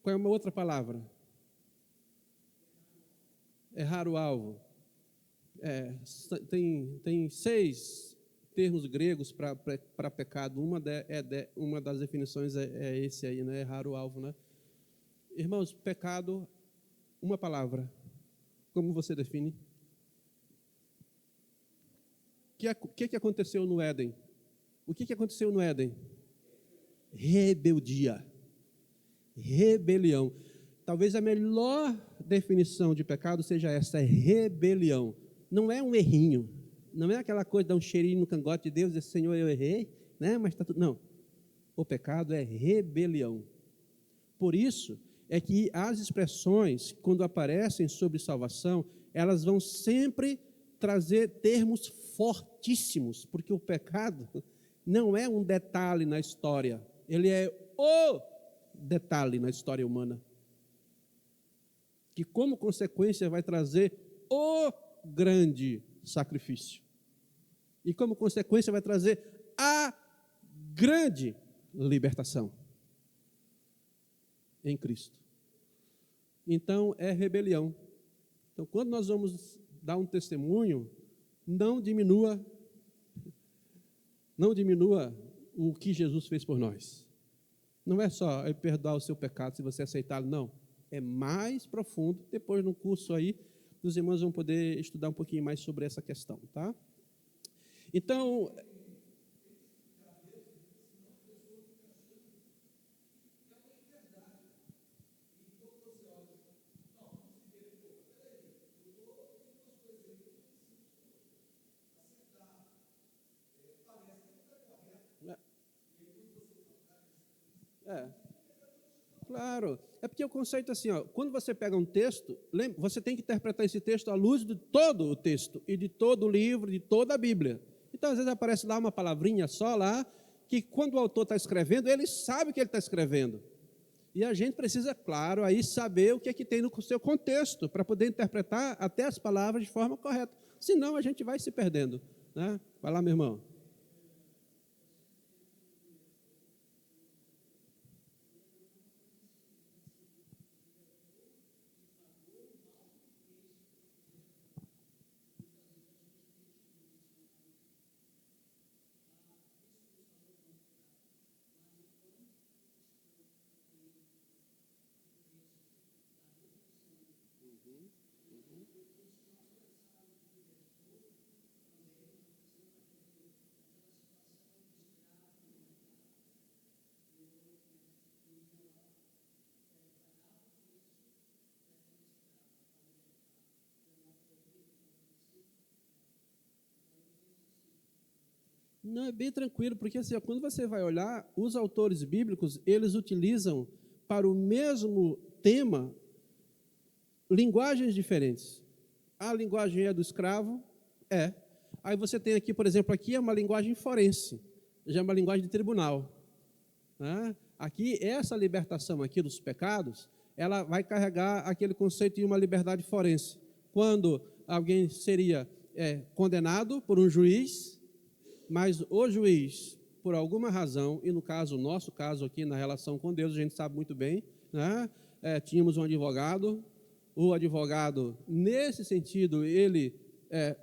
Qual é uma outra palavra? Errar o alvo. Tem 6 termos gregos para pecado. Uma das definições é esse aí, né? Errar o alvo, né? Irmãos, pecado, uma palavra. Como você define? que aconteceu no Éden? O que aconteceu no Éden? Rebeldia. Rebelião. Talvez a melhor definição de pecado seja essa, é rebelião. Não é um errinho, não é aquela coisa de dar um cheirinho no cangote de Deus e dizer, Senhor, eu errei, né? Mas está tudo. Não. O pecado é rebelião. Por isso é que as expressões, quando aparecem sobre salvação, elas vão sempre trazer termos fortíssimos, porque o pecado não é um detalhe na história, ele é o detalhe na história humana, que como consequência vai trazer o grande sacrifício, e como consequência vai trazer a grande libertação em Cristo. Então é rebelião. Então quando nós vamos dar um testemunho, não diminua o que Jesus fez por nós. Não é só perdoar o seu pecado se você aceitá-lo, não. É mais profundo. Depois no curso aí, os irmãos vão poder estudar um pouquinho mais sobre essa questão, tá? Então, claro, é porque o conceito é assim, ó, quando você pega um texto, você tem que interpretar esse texto à luz de todo o texto, e de todo o livro, de toda a Bíblia. Então, às vezes aparece lá uma palavrinha só lá, que quando o autor está escrevendo, ele sabe o que ele está escrevendo. E a gente precisa, claro, aí saber o que é que tem no seu contexto, para poder interpretar até as palavras de forma correta. Senão a gente vai se perdendo, né? Vai lá, meu irmão. Não, é bem tranquilo, porque assim, quando você vai olhar, os autores bíblicos, eles utilizam para o mesmo tema linguagens diferentes. A linguagem é do escravo? É. Aí você tem aqui, por exemplo, aqui é uma linguagem forense, já é uma linguagem de tribunal, né? Aqui, essa libertação aqui dos pecados, ela vai carregar aquele conceito de uma liberdade forense. Quando alguém seria condenado por um juiz, mas o juiz, por alguma razão, e no caso, o nosso caso aqui na relação com Deus, a gente sabe muito bem, né? Tínhamos um advogado, o advogado, nesse sentido, ele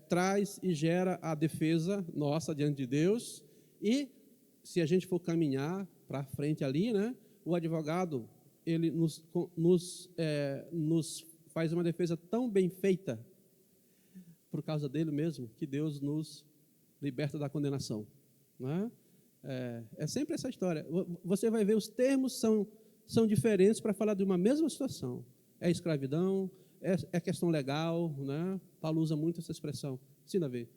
traz e gera a defesa nossa diante de Deus, e se a gente for caminhar para frente ali, né? O advogado, ele nos faz uma defesa tão bem feita, por causa dele mesmo, que Deus nos liberta da condenação, né? É sempre essa história. Você vai ver, os termos são diferentes para falar de uma mesma situação. É escravidão, é questão legal, né? Paulo usa muito essa expressão. Ensina a ver.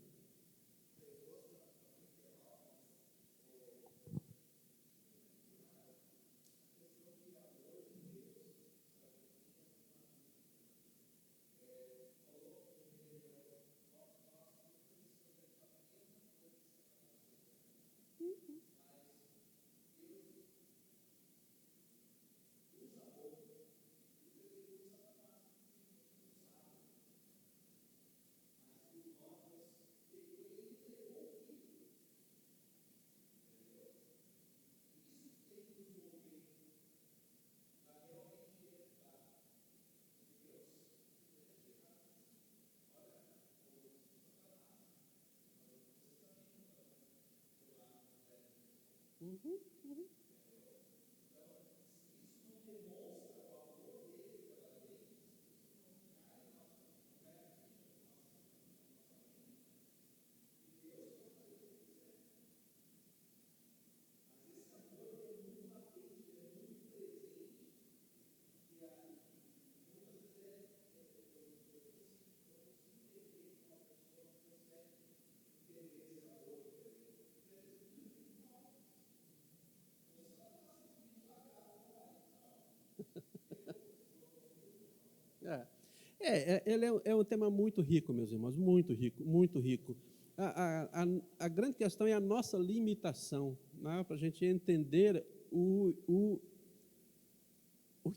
Ele é um tema muito rico, meus irmãos, muito rico, muito rico. A grande questão é a nossa limitação, né, para a gente entender o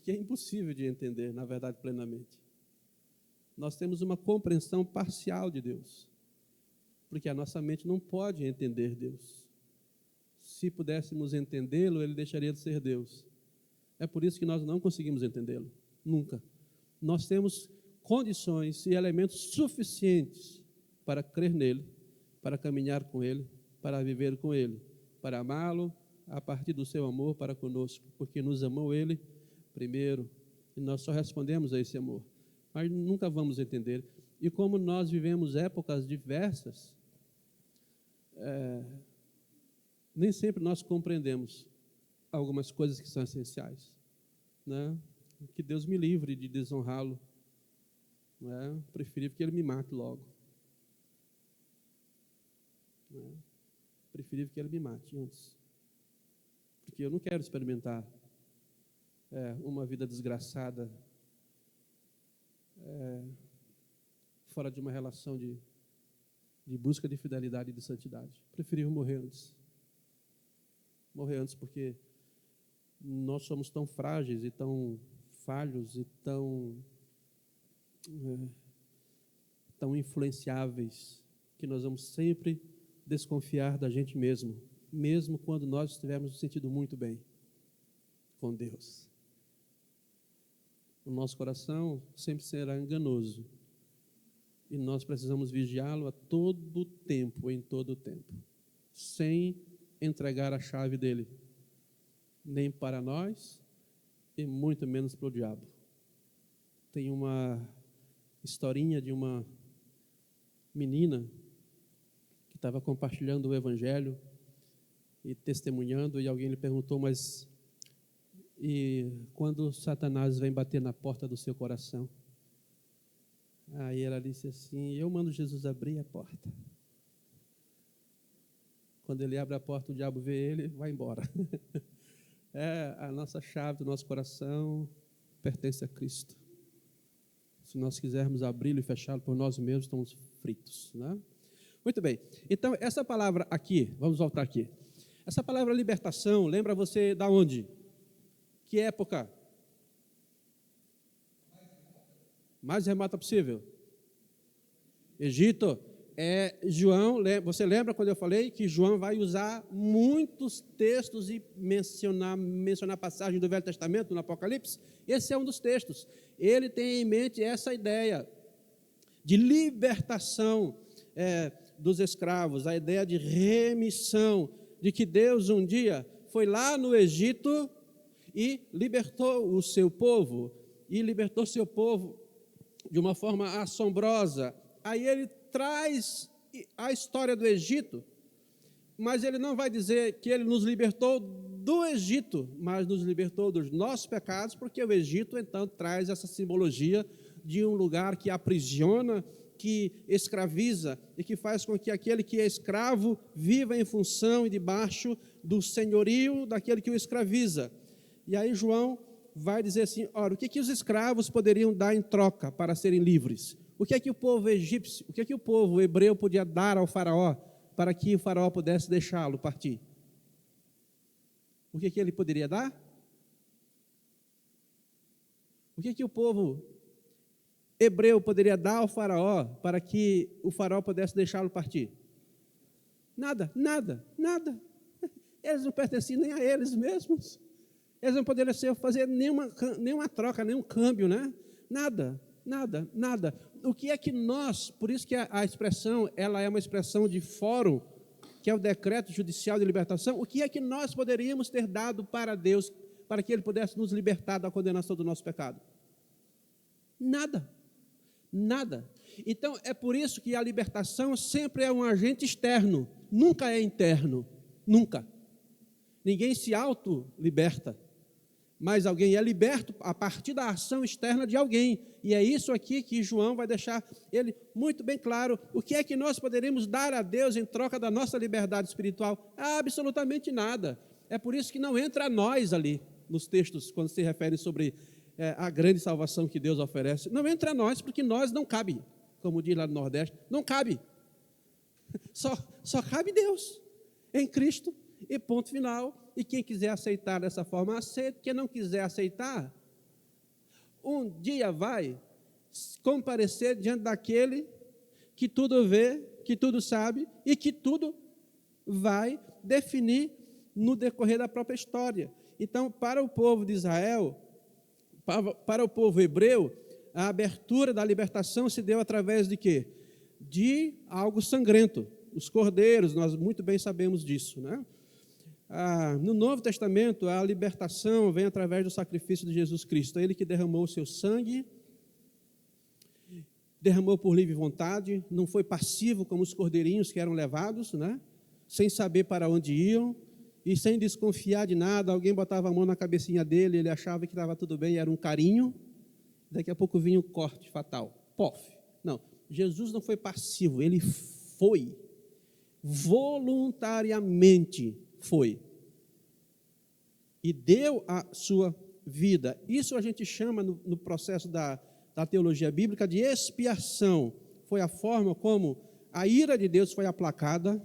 que é impossível de entender, na verdade, plenamente. Nós temos uma compreensão parcial de Deus, porque a nossa mente não pode entender Deus. Se pudéssemos entendê-lo, ele deixaria de ser Deus. É por isso que nós não conseguimos entendê-lo, nunca. Nós temos condições e elementos suficientes para crer nele, para caminhar com ele, para viver com ele, para amá-lo a partir do seu amor para conosco, porque nos amou ele primeiro, e nós só respondemos a esse amor. Mas nunca vamos entender. E como nós vivemos épocas diversas, nem sempre nós compreendemos algumas coisas que são essenciais, né? Que Deus me livre de desonrá-lo, né? Preferível que ele me mate logo, né? Preferível que ele me mate antes, porque eu não quero experimentar uma vida desgraçada fora de uma relação de busca de fidelidade e de santidade. Preferível morrer antes. Morrer antes, porque nós somos tão frágeis e tão falhos e tão influenciáveis, que nós vamos sempre desconfiar da gente mesmo, mesmo quando nós estivermos nos sentindo muito bem com Deus. O nosso coração sempre será enganoso, e nós precisamos vigiá-lo a todo tempo, em todo tempo, sem entregar a chave dele, nem para nós e muito menos para o diabo. Tem uma historinha de uma menina que estava compartilhando o evangelho e testemunhando, e alguém lhe perguntou, mas e quando Satanás vem bater na porta do seu coração? Aí ela disse assim, eu mando Jesus abrir a porta. Quando ele abre a porta, o diabo vê ele, vai embora. A nossa chave do nosso coração pertence a Cristo. Se nós quisermos abri-lo e fechá-lo por nós mesmos, estamos fritos, né? Muito bem. Então, essa palavra aqui, vamos voltar aqui. Essa palavra libertação, lembra você da onde? Que época? Mais remota possível. Egito. João, você lembra quando eu falei que João vai usar muitos textos e mencionar passagem do Velho Testamento, no Apocalipse? Esse é um dos textos. Ele tem em mente essa ideia de libertação dos escravos, a ideia de remissão, de que Deus um dia foi lá no Egito e libertou o seu povo, de uma forma assombrosa. Aí ele traz a história do Egito, mas ele não vai dizer que ele nos libertou do Egito, mas nos libertou dos nossos pecados, porque o Egito, então, traz essa simbologia de um lugar que aprisiona, que escraviza e que faz com que aquele que é escravo viva em função e debaixo do senhorio daquele que o escraviza. E aí João vai dizer assim, ora, o que os escravos poderiam dar em troca para serem livres? O que é que o povo egípcio, o que é que o povo hebreu podia dar ao faraó para que o faraó pudesse deixá-lo partir? O que é que ele poderia dar? O que é que o povo hebreu poderia dar ao faraó para que o faraó pudesse deixá-lo partir? Nada, nada, nada. Eles não pertenciam nem a eles mesmos. Eles não poderiam fazer nenhuma troca, nenhum câmbio, né? Nada, nada, nada. O que é que nós, por isso que a expressão, ela é uma expressão de fórum, que é o decreto judicial de libertação, o que é que nós poderíamos ter dado para Deus, para que Ele pudesse nos libertar da condenação do nosso pecado? Nada, nada. Então, é por isso que a libertação sempre é um agente externo, nunca é interno, nunca. Ninguém se auto-liberta, mas alguém é liberto a partir da ação externa de alguém. E é isso aqui que João vai deixar ele muito bem claro. O que é que nós poderíamos dar a Deus em troca da nossa liberdade espiritual? Absolutamente nada. É por isso que não entra nós ali, nos textos, quando se refere sobre a grande salvação que Deus oferece. Não entra nós, porque nós não cabe, como diz lá no Nordeste, não cabe. Só cabe Deus, em Cristo, e ponto final. E quem quiser aceitar dessa forma, aceita. Quem não quiser aceitar, um dia vai comparecer diante daquele que tudo vê, que tudo sabe e que tudo vai definir no decorrer da própria história. Então, para o povo de Israel, para o povo hebreu, a abertura da libertação se deu através de quê? De algo sangrento. Os cordeiros, nós muito bem sabemos disso, né? No Novo Testamento, a libertação vem através do sacrifício de Jesus Cristo. Ele que derramou o seu sangue, derramou por livre vontade, não foi passivo como os cordeirinhos que eram levados, né? Sem saber para onde iam e sem desconfiar de nada. Alguém botava a mão na cabecinha dele, ele achava que estava tudo bem, era um carinho. Daqui a pouco vinha um corte fatal. Pof. Não, Jesus não foi passivo, ele foi. Voluntariamente foi. E deu a sua vida. Isso a gente chama no processo da teologia bíblica de expiação. Foi a forma como a ira de Deus foi aplacada,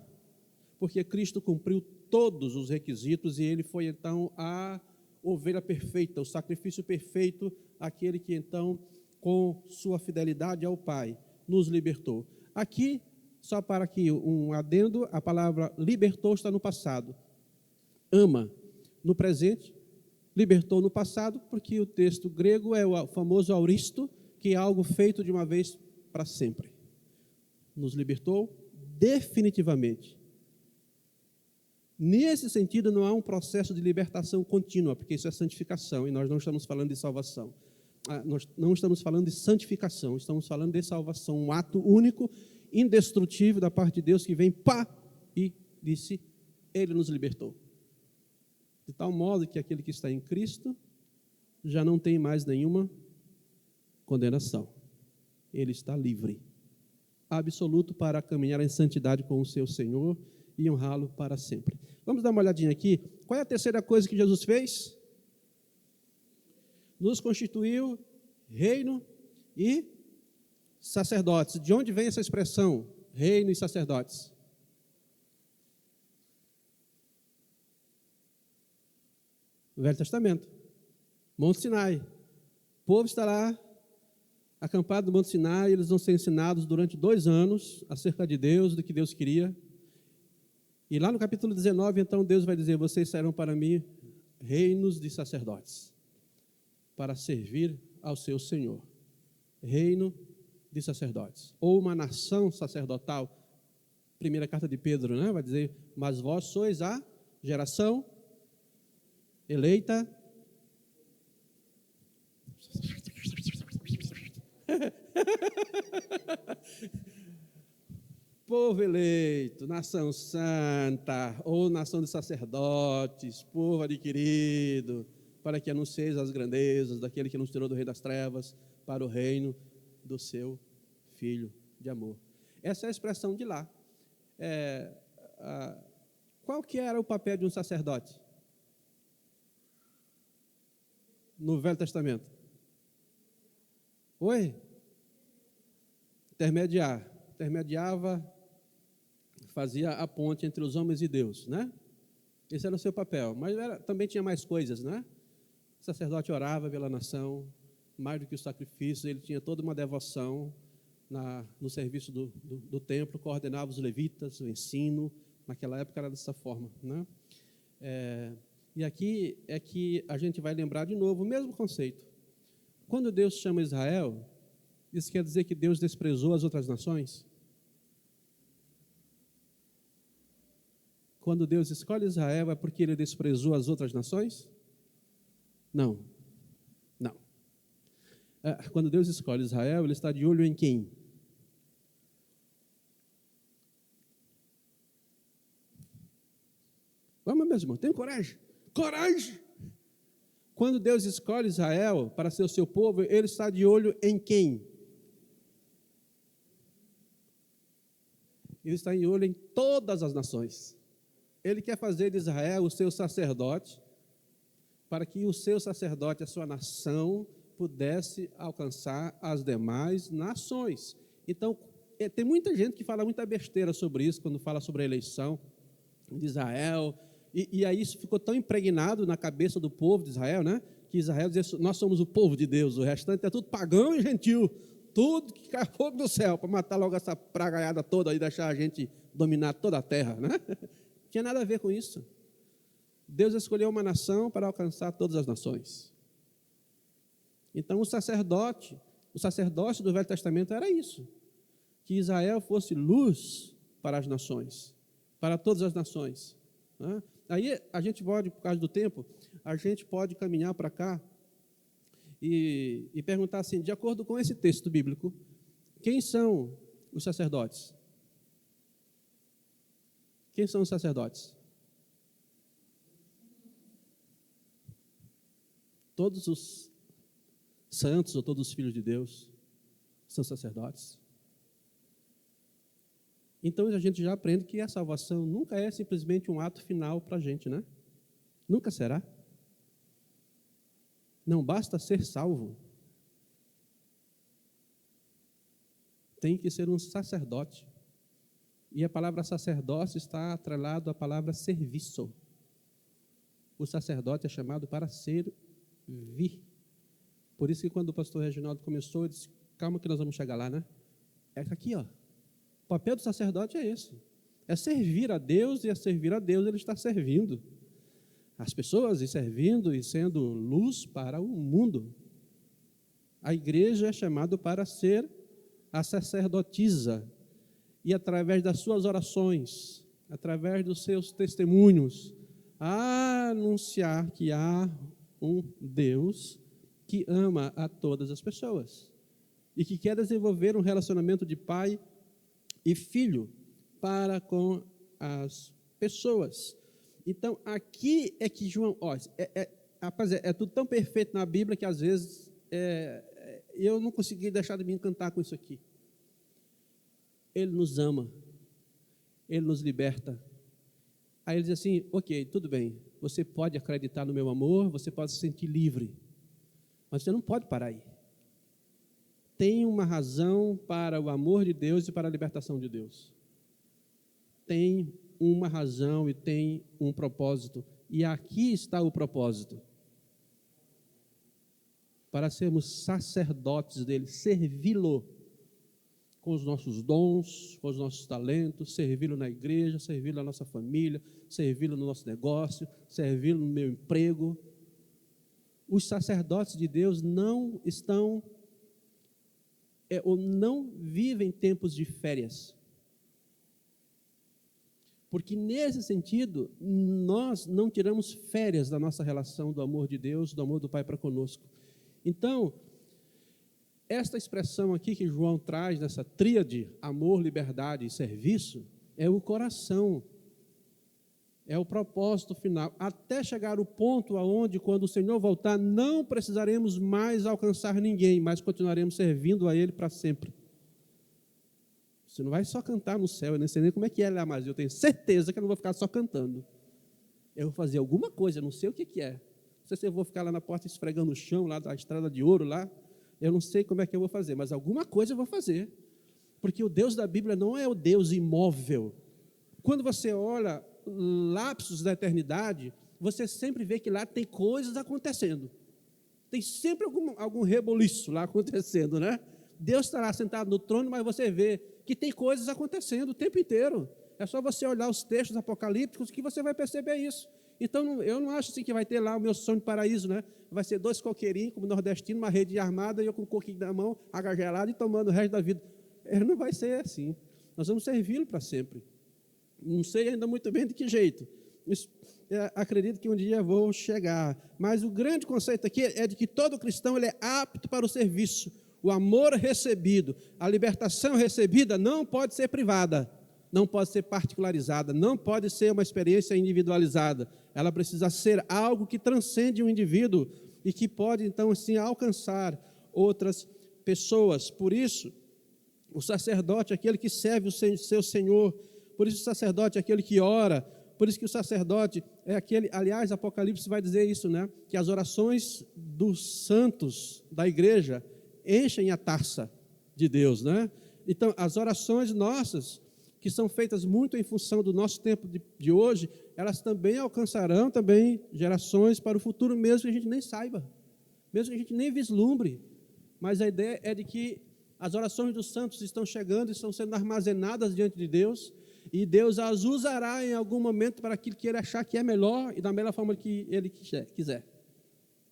porque Cristo cumpriu todos os requisitos e ele foi então a ovelha perfeita, o sacrifício perfeito, aquele que então, com sua fidelidade ao Pai, nos libertou. Aqui, só para que um adendo, a palavra libertou está no passado. Ama no presente, libertou no passado, porque o texto grego é o famoso auristo, que é algo feito de uma vez para sempre. Nos libertou definitivamente. Nesse sentido, não há um processo de libertação contínua, porque isso é santificação, e nós não estamos falando de salvação. Nós não estamos falando de santificação, estamos falando de salvação, um ato único, indestrutível da parte de Deus, que vem, pá, e disse, ele nos libertou. De tal modo que aquele que está em Cristo já não tem mais nenhuma condenação. Ele está livre, absoluto, para caminhar em santidade com o seu Senhor e honrá-lo para sempre. Vamos dar uma olhadinha aqui. Qual é a terceira coisa que Jesus fez? Nos constituiu reino e sacerdotes. De onde vem essa expressão, reino e sacerdotes? No Velho Testamento, Monte Sinai. O povo está lá, acampado no Monte Sinai, eles vão ser ensinados durante 2 anos acerca de Deus, do que Deus queria. E lá no capítulo 19, então, Deus vai dizer, vocês serão para mim reinos de sacerdotes, para servir ao seu Senhor. Reino de sacerdotes. Ou uma nação sacerdotal. Primeira carta de Pedro, né? Vai dizer, mas vós sois a geração eleita, povo eleito, nação santa, ou nação de sacerdotes, povo adquirido, para que anuncieis as grandezas daquele que nos tirou do reino das trevas para o reino do seu Filho de amor. Essa é a expressão de lá. Qual que era o papel de um sacerdote no Velho Testamento? Oi? Intermediava, fazia a ponte entre os homens e Deus, né? Esse era o seu papel, mas também tinha mais coisas, né? O sacerdote orava pela nação, mais do que o sacrifício, ele tinha toda uma devoção no serviço do templo, coordenava os levitas, o ensino, naquela época era dessa forma, né? E aqui é que a gente vai lembrar de novo o mesmo conceito. Quando Deus chama Israel, isso quer dizer que Deus desprezou as outras nações? Quando Deus escolhe Israel, é porque ele desprezou as outras nações? Não. Não. Quando Deus escolhe Israel, ele está de olho em quem? Vamos, meus irmãos, tenham coragem. Coragem! Quando Deus escolhe Israel para ser o seu povo, ele está de olho em quem? Ele está de olho em todas as nações. Ele quer fazer de Israel o seu sacerdote, para que o seu sacerdote, a sua nação, pudesse alcançar as demais nações. Então, tem muita gente que fala muita besteira sobre isso, quando fala sobre a eleição de Israel, e aí isso ficou tão impregnado na cabeça do povo de Israel, né? Que Israel dizia, nós somos o povo de Deus, o restante é tudo pagão e gentil, tudo que cai fogo do céu, para matar logo essa pragaiada toda e deixar a gente dominar toda a terra, né? Não tinha nada a ver com isso. Deus escolheu uma nação para alcançar todas as nações. Então o sacerdócio do Velho Testamento era isso, que Israel fosse luz para as nações, para todas as nações, né? Aí a gente pode, por causa do tempo, a gente pode caminhar para cá e perguntar assim, de acordo com esse texto bíblico, quem são os sacerdotes? Quem são os sacerdotes? Todos os santos ou todos os filhos de Deus são sacerdotes. Então a gente já aprende que a salvação nunca é simplesmente um ato final para a gente, né? Nunca será. Não basta ser salvo. Tem que ser um sacerdote. E a palavra sacerdócio está atrelado à palavra serviço. O sacerdote é chamado para servir. Por isso que quando o pastor Reginaldo começou, ele disse, calma que nós vamos chegar lá, né? É aqui, ó. O papel do sacerdote é esse. É servir a Deus, e a servir a Deus ele está servindo as pessoas, e servindo e sendo luz para o mundo. A igreja é chamada para ser a sacerdotisa, e através das suas orações, através dos seus testemunhos, anunciar que há um Deus que ama a todas as pessoas e que quer desenvolver um relacionamento de pai e filho para com as pessoas. Então, aqui é que João, rapaz, é tudo tão perfeito na Bíblia que às vezes eu não consegui deixar de me encantar com isso aqui. Ele nos ama, Ele nos liberta. Aí ele diz assim, ok, tudo bem, você pode acreditar no meu amor, você pode se sentir livre, mas você não pode parar aí. Tem uma razão para o amor de Deus e para a libertação de Deus. Tem uma razão e tem um propósito. E aqui está o propósito. Para sermos sacerdotes dele, servi-lo com os nossos dons, com os nossos talentos, servi-lo na igreja, servi-lo na nossa família, servi-lo no nosso negócio, servi-lo no meu emprego. Os sacerdotes de Deus não estão ou não vivem tempos de férias. Porque nesse sentido, nós não tiramos férias da nossa relação do amor de Deus, do amor do Pai para conosco. Então, esta expressão aqui que João traz, nessa tríade, amor, liberdade e serviço, é o coração, é o propósito final, até chegar o ponto aonde, quando o Senhor voltar, não precisaremos mais alcançar ninguém, mas continuaremos servindo a Ele para sempre. Você não vai só cantar no céu, eu nem sei nem como é que é lá, mas eu tenho certeza que eu não vou ficar só cantando. Eu vou fazer alguma coisa, eu não sei o que é. Não sei se eu vou ficar lá na porta esfregando o chão, lá da estrada de ouro, lá. Eu não sei como é que eu vou fazer, mas alguma coisa eu vou fazer. Porque o Deus da Bíblia não é o Deus imóvel. Quando você olha lapsos da eternidade, você sempre vê que lá tem coisas acontecendo. Tem sempre algum reboliço lá acontecendo, né? Deus está lá sentado no trono, mas você vê que tem coisas acontecendo o tempo inteiro. É só você olhar os textos apocalípticos que você vai perceber isso. Então, eu não acho assim que vai ter lá o meu sonho de paraíso, né? Vai ser 2 coqueirinhos, como nordestino, uma rede armada, e eu com um coquinho na mão, água gelada e tomando o resto da vida. Não vai ser assim. Nós vamos servi-lo para sempre. Não sei ainda muito bem de que jeito. Acredito que um dia vou chegar. Mas o grande conceito aqui é de que todo cristão ele é apto para o serviço. O amor recebido, a libertação recebida não pode ser privada, não pode ser particularizada, não pode ser uma experiência individualizada. Ela precisa ser algo que transcende o indivíduo e que pode, então, assim, alcançar outras pessoas. Por isso, o sacerdote é aquele que serve o seu Senhor. Por isso, o sacerdote é aquele que ora. Por isso que o sacerdote é aquele, aliás, Apocalipse vai dizer isso, né? Que as orações dos santos da igreja enchem a taça de Deus, né? Então, as orações nossas, que são feitas muito em função do nosso tempo de hoje, elas também alcançarão também gerações para o futuro, mesmo que a gente nem saiba, mesmo que a gente nem vislumbre. Mas a ideia é de que as orações dos santos estão chegando e estão sendo armazenadas diante de Deus, e Deus as usará em algum momento para aquilo que Ele achar que é melhor e da melhor forma que Ele quiser.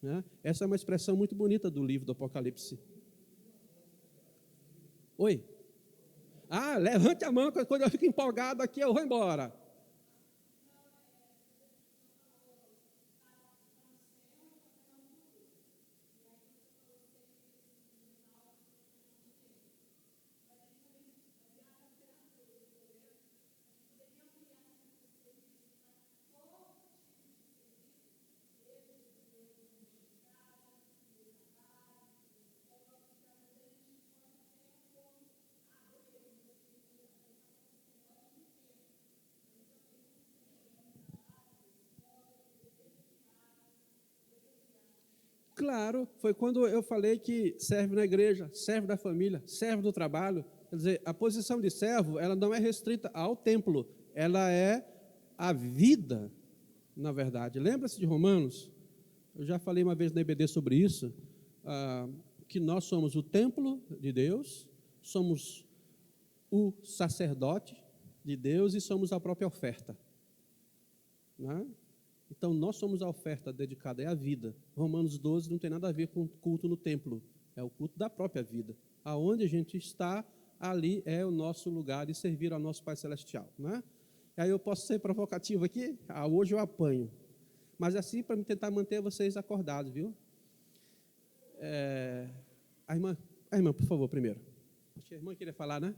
Né? Essa é uma expressão muito bonita do livro do Apocalipse. Oi? Ah, levante a mão, quando eu fico empolgado aqui, eu vou embora. Claro, foi quando eu falei que serve na igreja, serve da família, serve do trabalho. Quer dizer, a posição de servo, ela não é restrita ao templo, ela é a vida, na verdade. Lembra-se de Romanos? Eu já falei uma vez na EBD sobre isso, que nós somos o templo de Deus, somos o sacerdote de Deus e somos a própria oferta. Né? Então, nós somos a oferta dedicada, é a vida. Romanos 12 não tem nada a ver com culto no templo, é o culto da própria vida. Aonde a gente está, ali é o nosso lugar de servir ao nosso Pai Celestial. Né? E aí eu posso ser provocativo aqui? Hoje eu apanho. Mas assim, para tentar manter vocês acordados, viu? A irmã, por favor, primeiro. Acho que a irmã queria falar, né?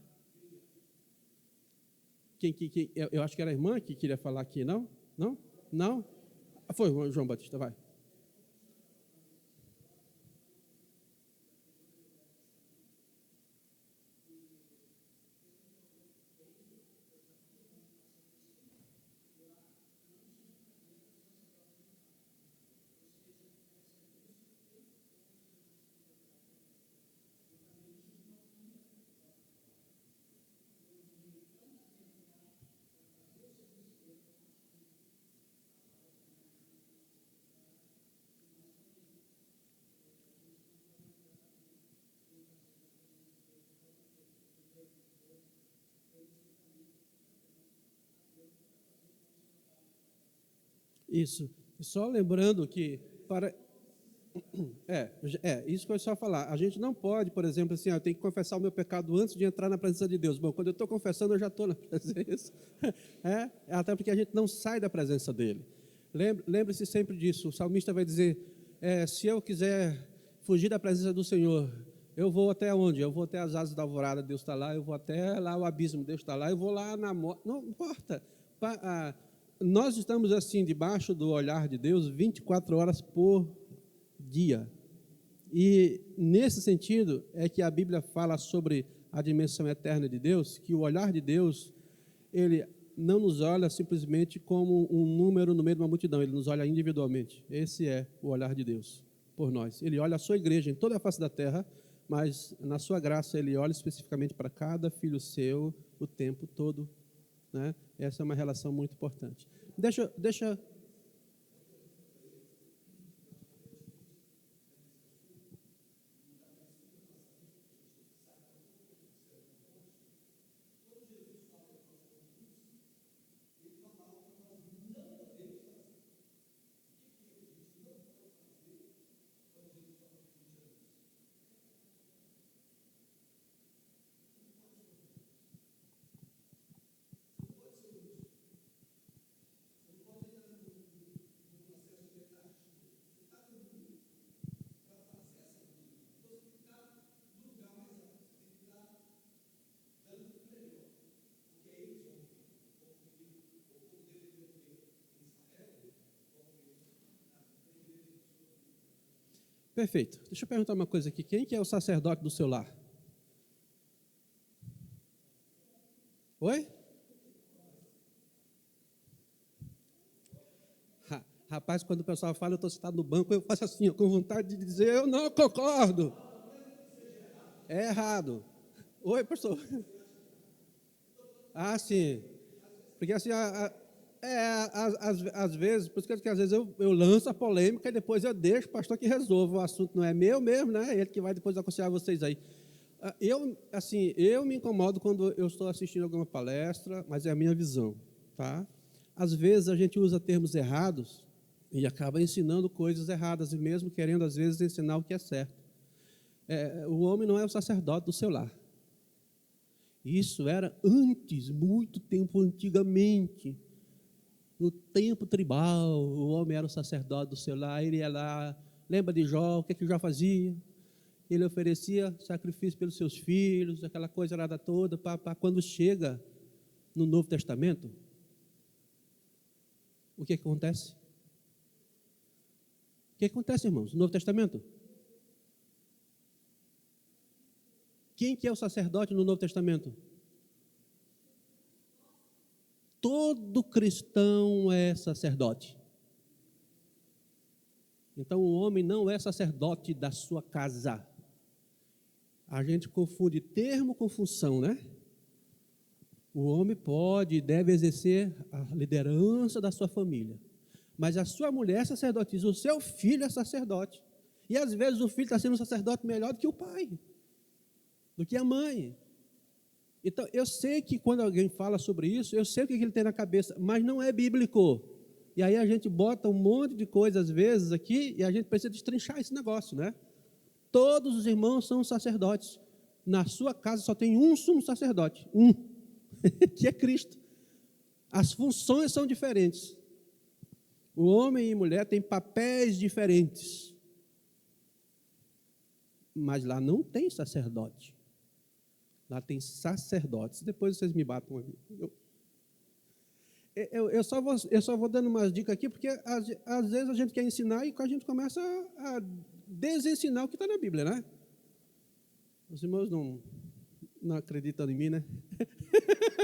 Eu acho que era a irmã que queria falar aqui, não? Não? Não? Foi o João Batista, vai. Isso. Só lembrando que isso que eu só falar. A gente não pode, por exemplo, assim, eu tenho que confessar o meu pecado antes de entrar na presença de Deus. Bom, quando eu estou confessando, eu já estou na presença. Até porque a gente não sai da presença dele. Lembre-se sempre disso. O salmista vai dizer, se eu quiser fugir da presença do Senhor, eu vou até onde? Eu vou até as asas da alvorada, Deus está lá. Eu vou até lá o abismo, Deus está lá. Eu vou lá na morte. Não importa. Nós estamos assim, debaixo do olhar de Deus 24 horas por dia. E nesse sentido é que a Bíblia fala sobre a dimensão eterna de Deus, que o olhar de Deus, ele não nos olha simplesmente como um número no meio de uma multidão, ele nos olha individualmente. Esse é o olhar de Deus por nós. Ele olha a sua igreja em toda a face da terra, mas na sua graça ele olha especificamente para cada filho seu o tempo todo. Né? Essa é uma relação muito importante. Deixa Perfeito. Deixa eu perguntar uma coisa aqui. Quem que é o sacerdote do seu lar? Oi? Rapaz, quando o pessoal fala, eu estou sentado no banco, eu faço assim, com vontade de dizer, eu não concordo. É errado. Oi, pastor. Ah, sim. Porque assim, às vezes, por isso que às vezes eu lanço a polêmica e depois eu deixo o pastor que resolva. O assunto não é meu mesmo, né? Ele que vai depois aconselhar vocês aí. Eu me incomodo quando eu estou assistindo alguma palestra, mas é a minha visão, tá? Às vezes a gente usa termos errados e acaba ensinando coisas erradas, e mesmo querendo, às vezes, ensinar o que é certo. O homem não é o sacerdote do seu lar. Isso era antes, muito tempo antigamente. No tempo tribal, o homem era o sacerdote do seu lar, ele ia lá, lembra de Jó, o que Jó fazia? Ele oferecia sacrifício pelos seus filhos, aquela coisa lá toda, para quando chega no Novo Testamento, o que acontece? O que acontece, irmãos, no Novo Testamento? Quem que é o sacerdote no Novo Testamento? Todo cristão é sacerdote. Então, o homem não é sacerdote da sua casa. A gente confunde termo com função, né? O homem pode e deve exercer a liderança da sua família. Mas a sua mulher é sacerdotisa, o seu filho é sacerdote. E às vezes o filho está sendo um sacerdote melhor do que o pai, do que a mãe. Então, eu sei que quando alguém fala sobre isso, eu sei o que ele tem na cabeça, mas não é bíblico. E aí a gente bota um monte de coisa, às vezes, aqui, e a gente precisa destrinchar esse negócio, né? Todos os irmãos são sacerdotes. Na sua casa só tem um sumo sacerdote, que é Cristo. As funções são diferentes. O homem e mulher têm papéis diferentes. Mas lá não tem sacerdote. Lá tem sacerdotes. Depois vocês me batam aqui. Eu só vou dando umas dicas aqui, porque às vezes a gente quer ensinar e a gente começa a desensinar o que está na Bíblia, né? Os irmãos não acreditam em mim, né?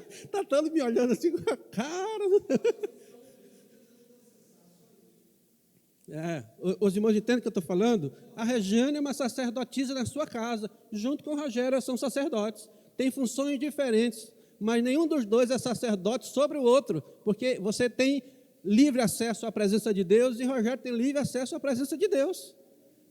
Está todo me olhando assim com a cara. Os irmãos entendem o que eu estou falando? A Regiane é uma sacerdotisa na sua casa, junto com o Rogério, são sacerdotes. Tem funções diferentes, mas nenhum dos dois é sacerdote sobre o outro, porque você tem livre acesso à presença de Deus e Rogério tem livre acesso à presença de Deus.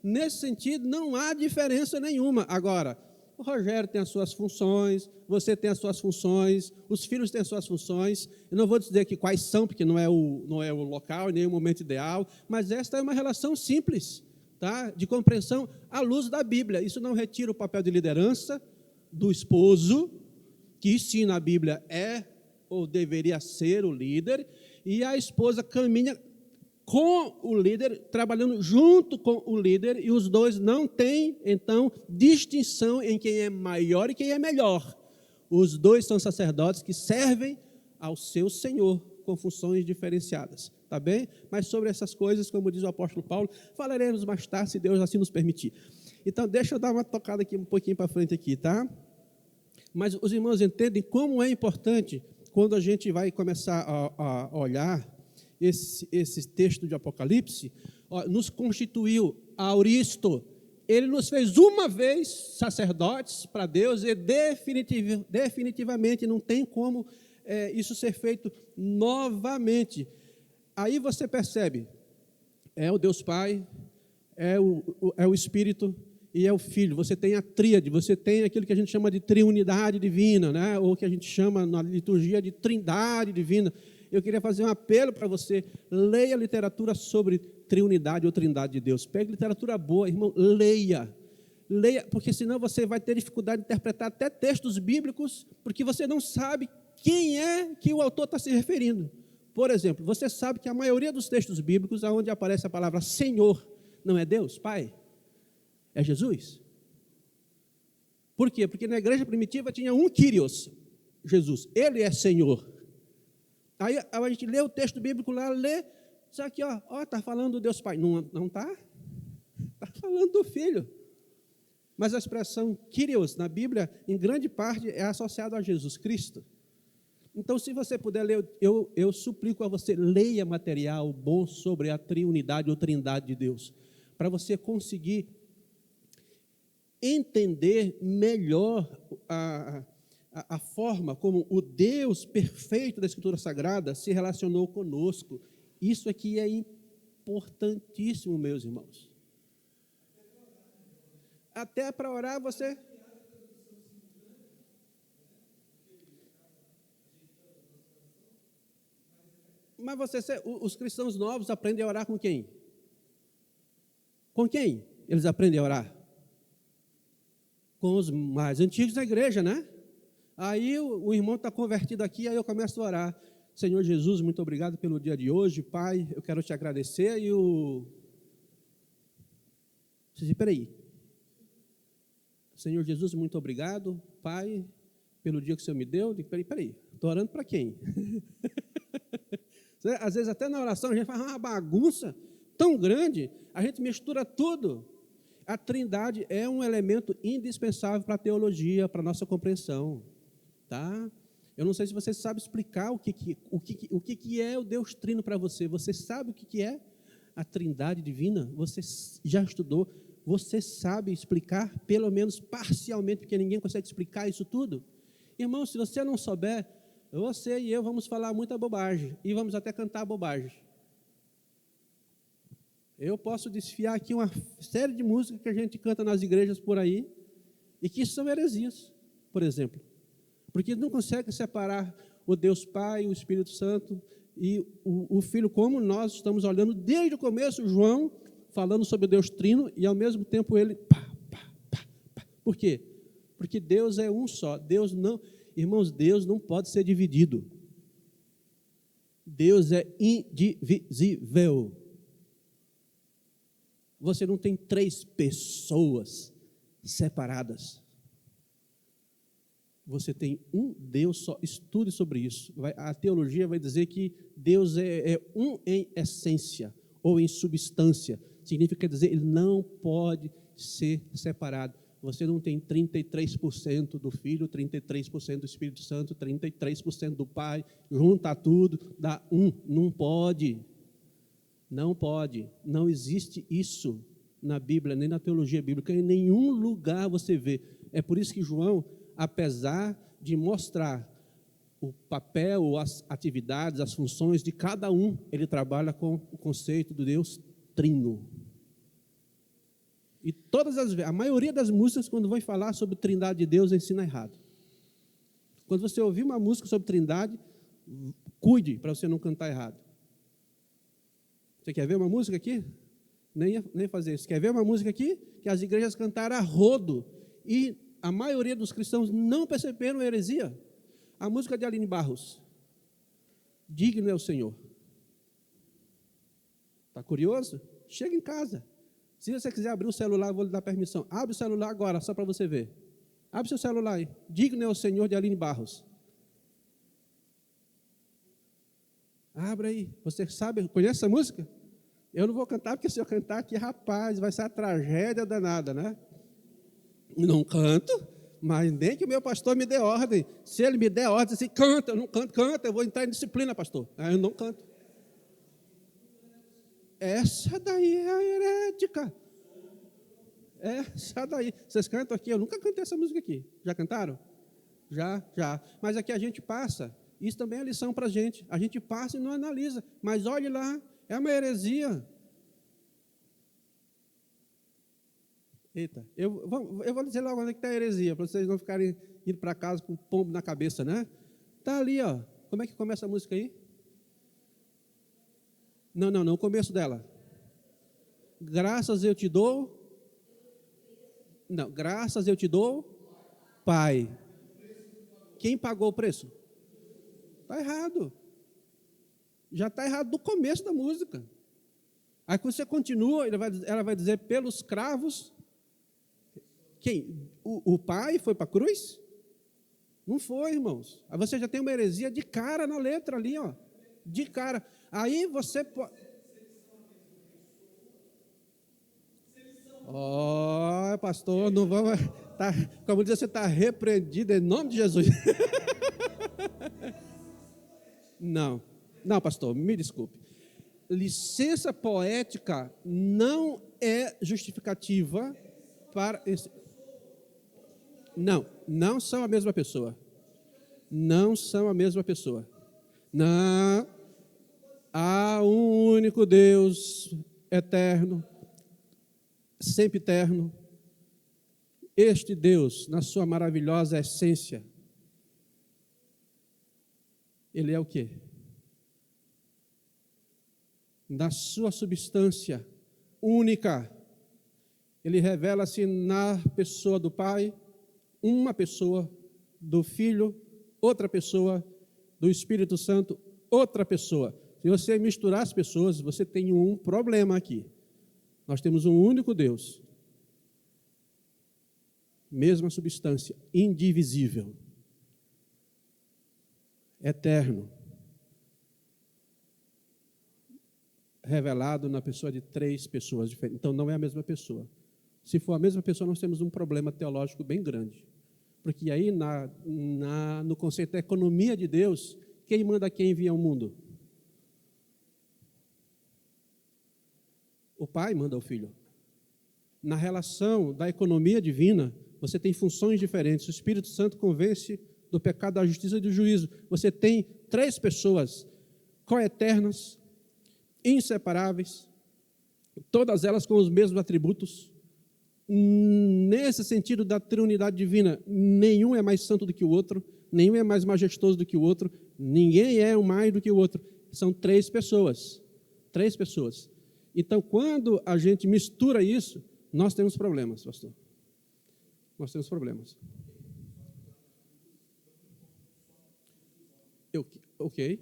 Nesse sentido, não há diferença nenhuma. Agora, o Rogério tem as suas funções, você tem as suas funções, os filhos têm as suas funções. Eu não vou dizer aqui quais são, porque não é o local, nem o momento ideal, mas esta é uma relação simples, tá? De compreensão à luz da Bíblia. Isso não retira o papel de liderança do esposo, que sim, na Bíblia é ou deveria ser o líder, e a esposa caminha com o líder, trabalhando junto com o líder, e os dois não têm, então, distinção em quem é maior e quem é melhor. Os dois são sacerdotes que servem ao seu Senhor com funções diferenciadas, tá bem? Mas sobre essas coisas, como diz o apóstolo Paulo, falaremos mais tarde, se Deus assim nos permitir. Então, deixa eu dar uma tocada aqui, um pouquinho para frente aqui, tá? Mas os irmãos entendem como é importante, quando a gente vai começar a olhar esse texto de Apocalipse, nos constituiu auristo. Ele nos fez uma vez sacerdotes para Deus e definitivamente não tem como isso ser feito novamente. Aí você percebe, é o Deus Pai, é o Espírito e é o Filho. Você tem a tríade, você tem aquilo que a gente chama de triunidade divina, né? Ou que a gente chama na liturgia de trindade divina. Eu queria fazer um apelo para você, leia literatura sobre triunidade ou trindade de Deus. Pegue literatura boa, irmão, leia, porque senão você vai ter dificuldade de interpretar até textos bíblicos, porque você não sabe quem é que o autor está se referindo. Por exemplo, você sabe que a maioria dos textos bíblicos, onde aparece a palavra Senhor, não é Deus, Pai, é Jesus. Por quê? Porque na igreja primitiva tinha um Kyrios, Jesus, ele é Senhor. Aí a gente lê o texto bíblico lá, lê, isso aqui, está falando do Deus Pai. Não está? Está falando do Filho. Mas a expressão Kyrios na Bíblia, em grande parte, é associada a Jesus Cristo. Então, se você puder ler, eu suplico a você, leia material bom sobre a triunidade ou trindade de Deus, para você conseguir entender melhor a forma como o Deus perfeito da Escritura Sagrada se relacionou conosco. Isso aqui é importantíssimo, meus irmãos. Até para orar você... Mas os cristãos novos aprendem a orar com quem? Com quem eles aprendem a orar? Com os mais antigos da igreja, né? Aí o irmão está convertido aqui, aí eu começo a orar. Senhor Jesus, muito obrigado pelo dia de hoje. Pai, eu quero te agradecer. E Você diz, peraí. Senhor Jesus, muito obrigado. Pai, pelo dia que o Senhor me deu. Peraí, estou orando para quem? Às vezes até na oração a gente faz uma bagunça tão grande, a gente mistura tudo. A trindade é um elemento indispensável para a teologia, para a nossa compreensão. Tá? Eu não sei se você sabe explicar o que é o Deus Trino para você. Você sabe o que é a trindade divina? Você já estudou? Você sabe explicar, pelo menos parcialmente, porque ninguém consegue explicar isso tudo? Irmão, se você não souber, você e eu vamos falar muita bobagem, e vamos até cantar bobagem. Eu posso desfiar aqui uma série de músicas que a gente canta nas igrejas por aí, e que são heresias, por exemplo. Porque não consegue separar o Deus Pai, o Espírito Santo e o Filho, como nós estamos olhando desde o começo, João, falando sobre o Deus Trino, e ao mesmo tempo ele... Por quê? Porque Deus é um só, Deus não... Irmãos, Deus não pode ser dividido. Deus é indivisível. Você não tem três pessoas separadas. Você tem um Deus só. Estude sobre isso. A teologia vai dizer que Deus é um em essência ou em substância. Significa dizer, ele não pode ser separado. Você não tem 33% do Filho, 33% do Espírito Santo, 33% do Pai, junta tudo, dá um. Não pode. Não pode. Não existe isso na Bíblia, nem na teologia bíblica. Em nenhum lugar você vê. É por isso que João, apesar de mostrar o papel, as atividades, as funções de cada um, ele trabalha com o conceito do Deus Trino. E a maioria das músicas, quando vai falar sobre Trindade de Deus, ensina errado. Quando você ouvir uma música sobre Trindade, cuide para você não cantar errado. Você quer ver uma música aqui? Nem fazer isso. Quer ver uma música aqui? Que as igrejas cantaram a rodo. E a maioria dos cristãos não perceberam a heresia. A música de Aline Barros. Digno é o Senhor. Está curioso? Chega em casa. Se você quiser abrir o celular, eu vou lhe dar permissão. Abre o celular agora, só para você ver. Abre seu celular aí. Digno é o Senhor de Aline Barros. Abre aí. Você sabe, conhece essa música? Eu não vou cantar, porque se eu cantar aqui, rapaz, vai ser a tragédia danada, né? Não canto, mas nem que o meu pastor me dê ordem. Se ele me der ordem, assim, canta, eu não canto, canta, eu vou entrar em disciplina, pastor. Aí eu não canto. Essa daí é a herética. Essa daí. Vocês cantam aqui? Eu nunca cantei essa música aqui. Já cantaram? Já. Mas aqui a gente passa. Isso também é lição para a gente. A gente passa e não analisa. Mas olhe lá, é uma heresia. Eita, eu vou dizer logo onde é que está a heresia, para vocês não ficarem indo para casa com um pombo na cabeça, né? Está ali, ó. Como é que começa a música aí? Não, o começo dela. Graças eu te dou. Não, graças eu te dou, Pai. Quem pagou o preço? Está errado. Já está errado do começo da música. Aí quando você continua, ela vai dizer, pelos cravos. Quem? O Pai foi para a cruz? Não foi, irmãos. Aí você já tem uma heresia de cara na letra ali, ó. De cara. Aí você pode... Ó, pastor, não vamos... Tá, como diz, você está repreendido em nome de Jesus. Não, não, pastor, me desculpe. Licença poética não é justificativa para esse... Não, não são a mesma pessoa. Não são a mesma pessoa. Não. Há um único Deus eterno, sempre eterno. Este Deus, na sua maravilhosa essência, Ele é o quê? Na sua substância única, Ele revela-se na pessoa do Pai, uma pessoa do Filho, outra pessoa do Espírito Santo, outra pessoa. Se você misturar as pessoas, você tem um problema aqui. Nós temos um único Deus. Mesma substância, indivisível, eterno, revelado na pessoa de 3 pessoas diferentes. Então, não é a mesma pessoa. Se for a mesma pessoa, nós temos um problema teológico bem grande. Porque aí, no conceito da economia de Deus, quem manda quem envia ao mundo? O Pai manda o Filho. Na relação da economia divina, você tem funções diferentes. O Espírito Santo convence do pecado, da justiça e do juízo. Você tem 3 pessoas coeternas, inseparáveis, todas elas com os mesmos atributos. Nesse sentido da triunidade divina, nenhum é mais santo do que o outro, nenhum é mais majestoso do que o outro, ninguém é mais do que o outro. São 3 pessoas. 3 pessoas. Então, quando a gente mistura isso, nós temos problemas, pastor. Nós temos problemas. Ok.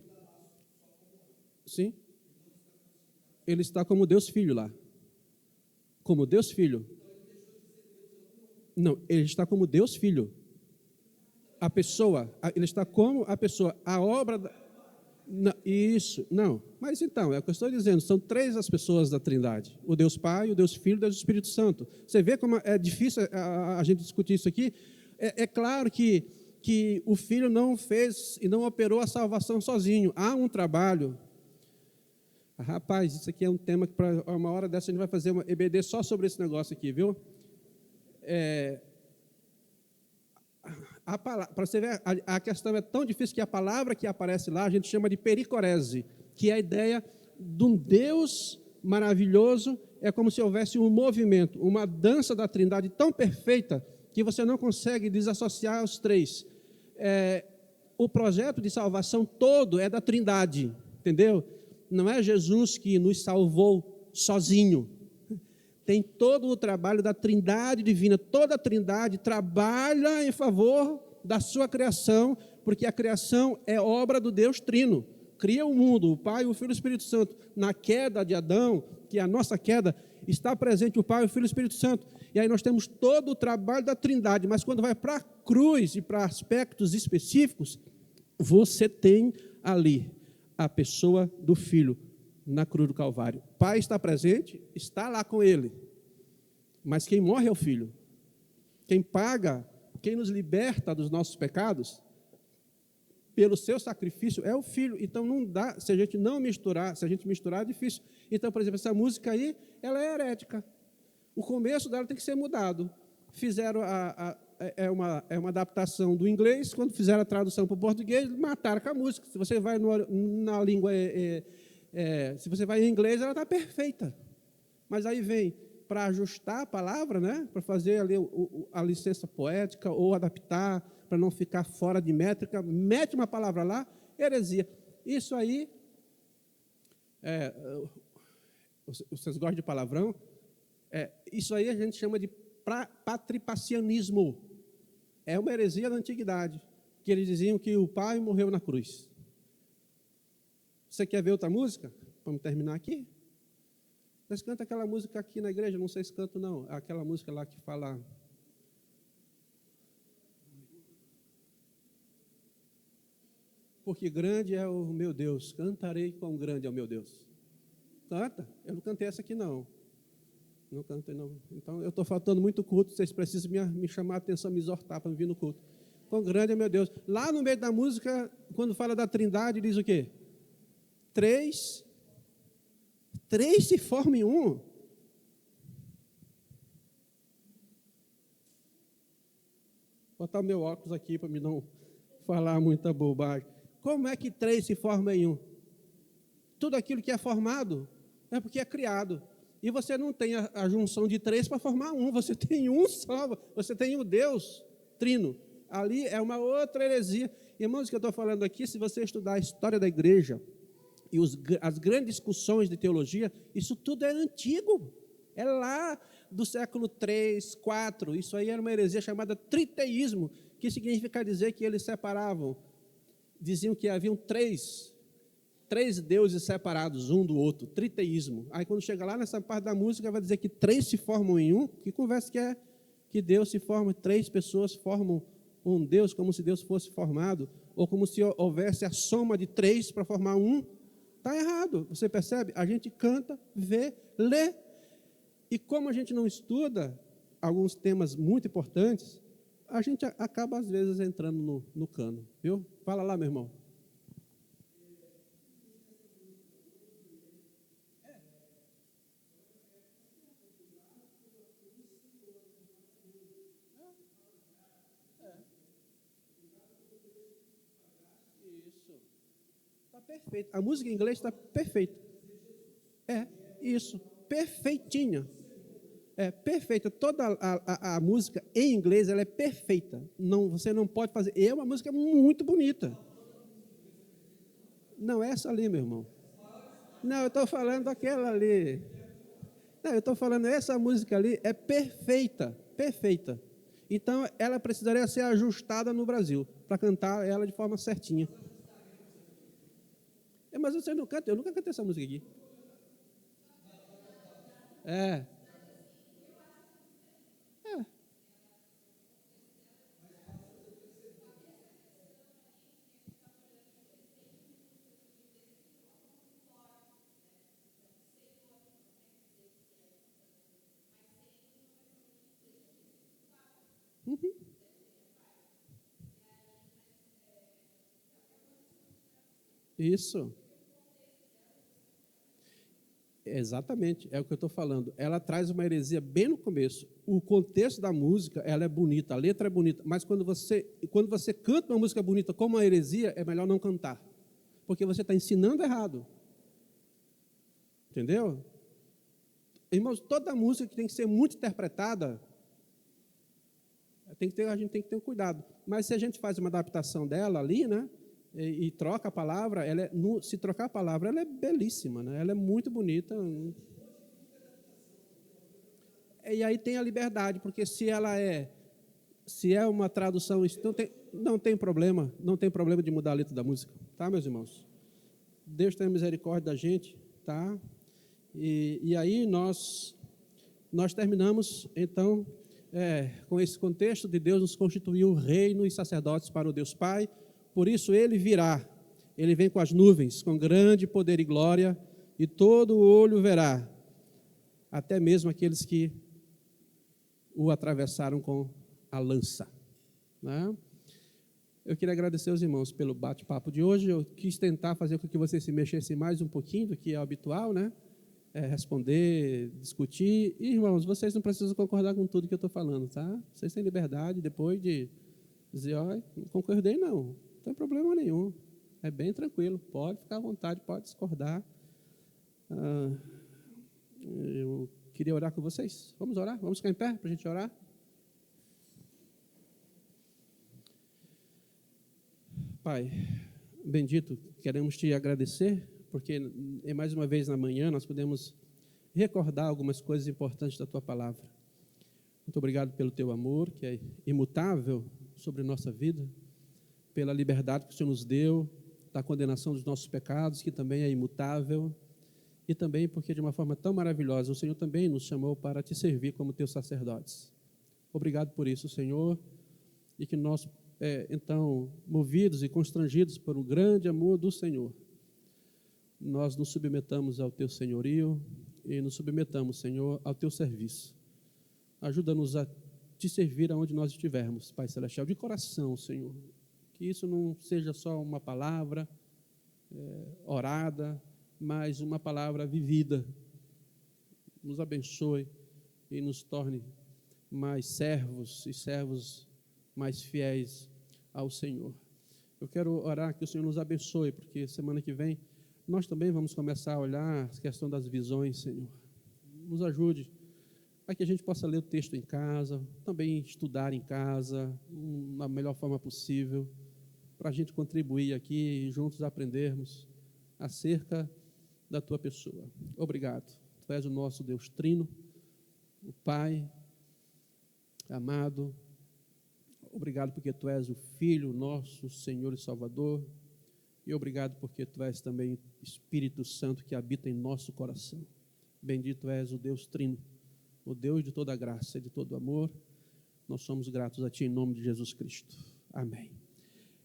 Sim. Ele está como Deus Filho lá. Como Deus Filho. Não, ele está como Deus Filho. A pessoa, ele está como a pessoa. A obra... Não, isso, não. Mas então, é o que eu estou dizendo, são 3 as pessoas da Trindade. O Deus Pai, o Deus Filho e o Deus Espírito Santo. Você vê como é difícil a gente discutir isso aqui? É claro que o Filho não fez e não operou a salvação sozinho. Há um trabalho. Rapaz, isso aqui é um tema que para uma hora dessa a gente vai fazer uma EBD só sobre esse negócio aqui, viu? Para você ver, a questão é tão difícil que a palavra que aparece lá, a gente chama de pericorese, que é a ideia de um Deus maravilhoso, é como se houvesse um movimento, uma dança da Trindade tão perfeita, que você não consegue desassociar os 3. O projeto de salvação todo é da Trindade, entendeu? Não é Jesus que nos salvou sozinho. Tem todo o trabalho da Trindade divina. Toda a Trindade trabalha em favor da sua criação, porque a criação é obra do Deus Trino. Cria o mundo, o Pai, o Filho e o Espírito Santo. Na queda de Adão, que é a nossa queda, está presente o Pai, o Filho e o Espírito Santo. E aí nós temos todo o trabalho da Trindade, mas quando vai para a cruz e para aspectos específicos, você tem ali a pessoa do Filho, na cruz do Calvário. O Pai está presente, está lá com ele. Mas quem morre é o Filho. Quem paga, quem nos liberta dos nossos pecados, pelo seu sacrifício, é o Filho. Então não dá, se a gente não misturar, se a gente misturar é difícil. Então, por exemplo, essa música aí, ela é herética. O começo dela tem que ser mudado. Fizeram uma adaptação do inglês, quando fizeram a tradução para o português, mataram com a música. Se você vai na língua... se você vai em inglês, ela está perfeita. Mas aí vem para ajustar a palavra, né? Para fazer ali a licença poética ou adaptar, para não ficar fora de métrica, mete uma palavra lá, heresia. Isso aí, vocês gostam de palavrão? Isso aí a gente chama de patripacianismo. É uma heresia da antiguidade, que eles diziam que o Pai morreu na cruz. Você quer ver outra música? Vamos terminar aqui? Vocês cantam aquela música aqui na igreja? Não sei se cantam, não. Aquela música lá que fala... Porque grande é o meu Deus, cantarei quão grande é o meu Deus. Canta? Eu não cantei essa aqui, não. Não cantei, não. Então, eu estou faltando muito culto, vocês precisam me chamar a atenção, me exortar para vir no culto. Quão grande é meu Deus. Lá no meio da música, quando fala da Trindade, diz o quê? Três se formam em um. Vou botar o meu óculos aqui para me não falar muita bobagem. Como é que três se formam em um? Tudo aquilo que é formado é porque é criado. E você não tem a junção de três para formar um, você tem um só, você tem o Deus trino. Ali é uma outra heresia. Irmãos, o que eu estou falando aqui, se você estudar a história da igreja e as grandes discussões de teologia, isso tudo é antigo. É lá do século 3, 4. Isso aí era uma heresia chamada triteísmo, que significa dizer que eles separavam. Diziam que haviam três deuses separados um do outro, triteísmo. Aí quando chega lá nessa parte da música, vai dizer que três se formam em um. Que conversa que é? Que Deus se forma, três pessoas formam um Deus, como se Deus fosse formado, ou como se houvesse a soma de três para formar um. Está errado, você percebe? A gente canta, vê, lê, e como a gente não estuda alguns temas muito importantes, a gente acaba às vezes entrando no cano, viu? Fala lá, meu irmão. Está perfeito. A música em inglês está perfeita. É, isso. Perfeitinha. É perfeita. Toda a música em inglês ela é perfeita. Não, você não pode fazer. É uma música muito bonita. Não, essa ali, meu irmão. Não, eu estou falando daquela ali. Não, eu estou falando, essa música ali é perfeita. Perfeita. Então, ela precisaria ser ajustada no Brasil, para cantar ela de forma certinha. Mas você não canta, eu nunca cantei essa música aqui. É. Uhum. Isso. Exatamente, é o que eu estou falando. Ela traz uma heresia bem no começo. O contexto da música, ela é bonita, a letra é bonita, mas quando você canta uma música bonita como uma heresia, é melhor não cantar, porque você está ensinando errado. Entendeu? Irmãos, toda música que tem que ser muito interpretada, a gente tem que ter um cuidado. Mas se a gente faz uma adaptação dela ali, né? E troca a palavra, se trocar a palavra, ela é belíssima, né? Ela é muito bonita. E aí tem a liberdade, porque se é uma tradução, isso não tem problema de mudar a letra da música, tá, meus irmãos? Deus tenha misericórdia da gente, tá? E aí nós terminamos, então, com esse contexto de Deus nos constituiu reino e sacerdotes para o Deus Pai. Por isso ele vem com as nuvens, com grande poder e glória, e todo o olho verá, até mesmo aqueles que o atravessaram com a lança. Né? Eu queria agradecer aos irmãos pelo bate-papo de hoje. Eu quis tentar fazer com que vocês se mexessem mais um pouquinho do que é habitual, né? Responder, discutir. E, irmãos, vocês não precisam concordar com tudo que eu estou falando, tá? Vocês têm liberdade depois de dizer, não concordei não tem problema nenhum. É bem tranquilo, pode ficar à vontade, pode discordar. Eu queria orar com vocês. Vamos orar? Vamos ficar em pé para a gente orar? Pai, bendito, queremos te agradecer, porque mais uma vez na manhã nós podemos recordar algumas coisas importantes da tua palavra. Muito obrigado pelo teu amor, que é imutável sobre nossa vida, pela liberdade que o Senhor nos deu, da condenação dos nossos pecados, que também é imutável, e também porque de uma forma tão maravilhosa o Senhor também nos chamou para te servir como teus sacerdotes. Obrigado por isso, Senhor, e que nós, então, movidos e constrangidos por um grande amor do Senhor, nós nos submetamos ao teu senhorio e nos submetamos, Senhor, ao teu serviço. Ajuda-nos a te servir aonde nós estivermos, Pai Celestial, de coração, Senhor. Que isso não seja só uma palavra orada, mas uma palavra vivida. Nos abençoe e nos torne mais servos e servos mais fiéis ao Senhor. Eu quero orar que o Senhor nos abençoe, porque semana que vem nós também vamos começar a olhar a questão das visões, Senhor. Nos ajude para que a gente possa ler o texto em casa, também estudar em casa, da melhor forma possível, para a gente contribuir aqui e juntos aprendermos acerca da Tua pessoa. Obrigado. Tu és o nosso Deus Trino, o Pai amado. Obrigado porque Tu és o Filho nosso, Senhor e Salvador. E obrigado porque Tu és também Espírito Santo que habita em nosso coração. Bendito és o Deus Trino, o Deus de toda graça e de todo amor. Nós somos gratos a Ti em nome de Jesus Cristo. Amém.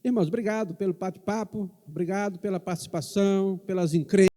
Irmãos, obrigado pelo bate-papo, obrigado pela participação, pelas incríveis.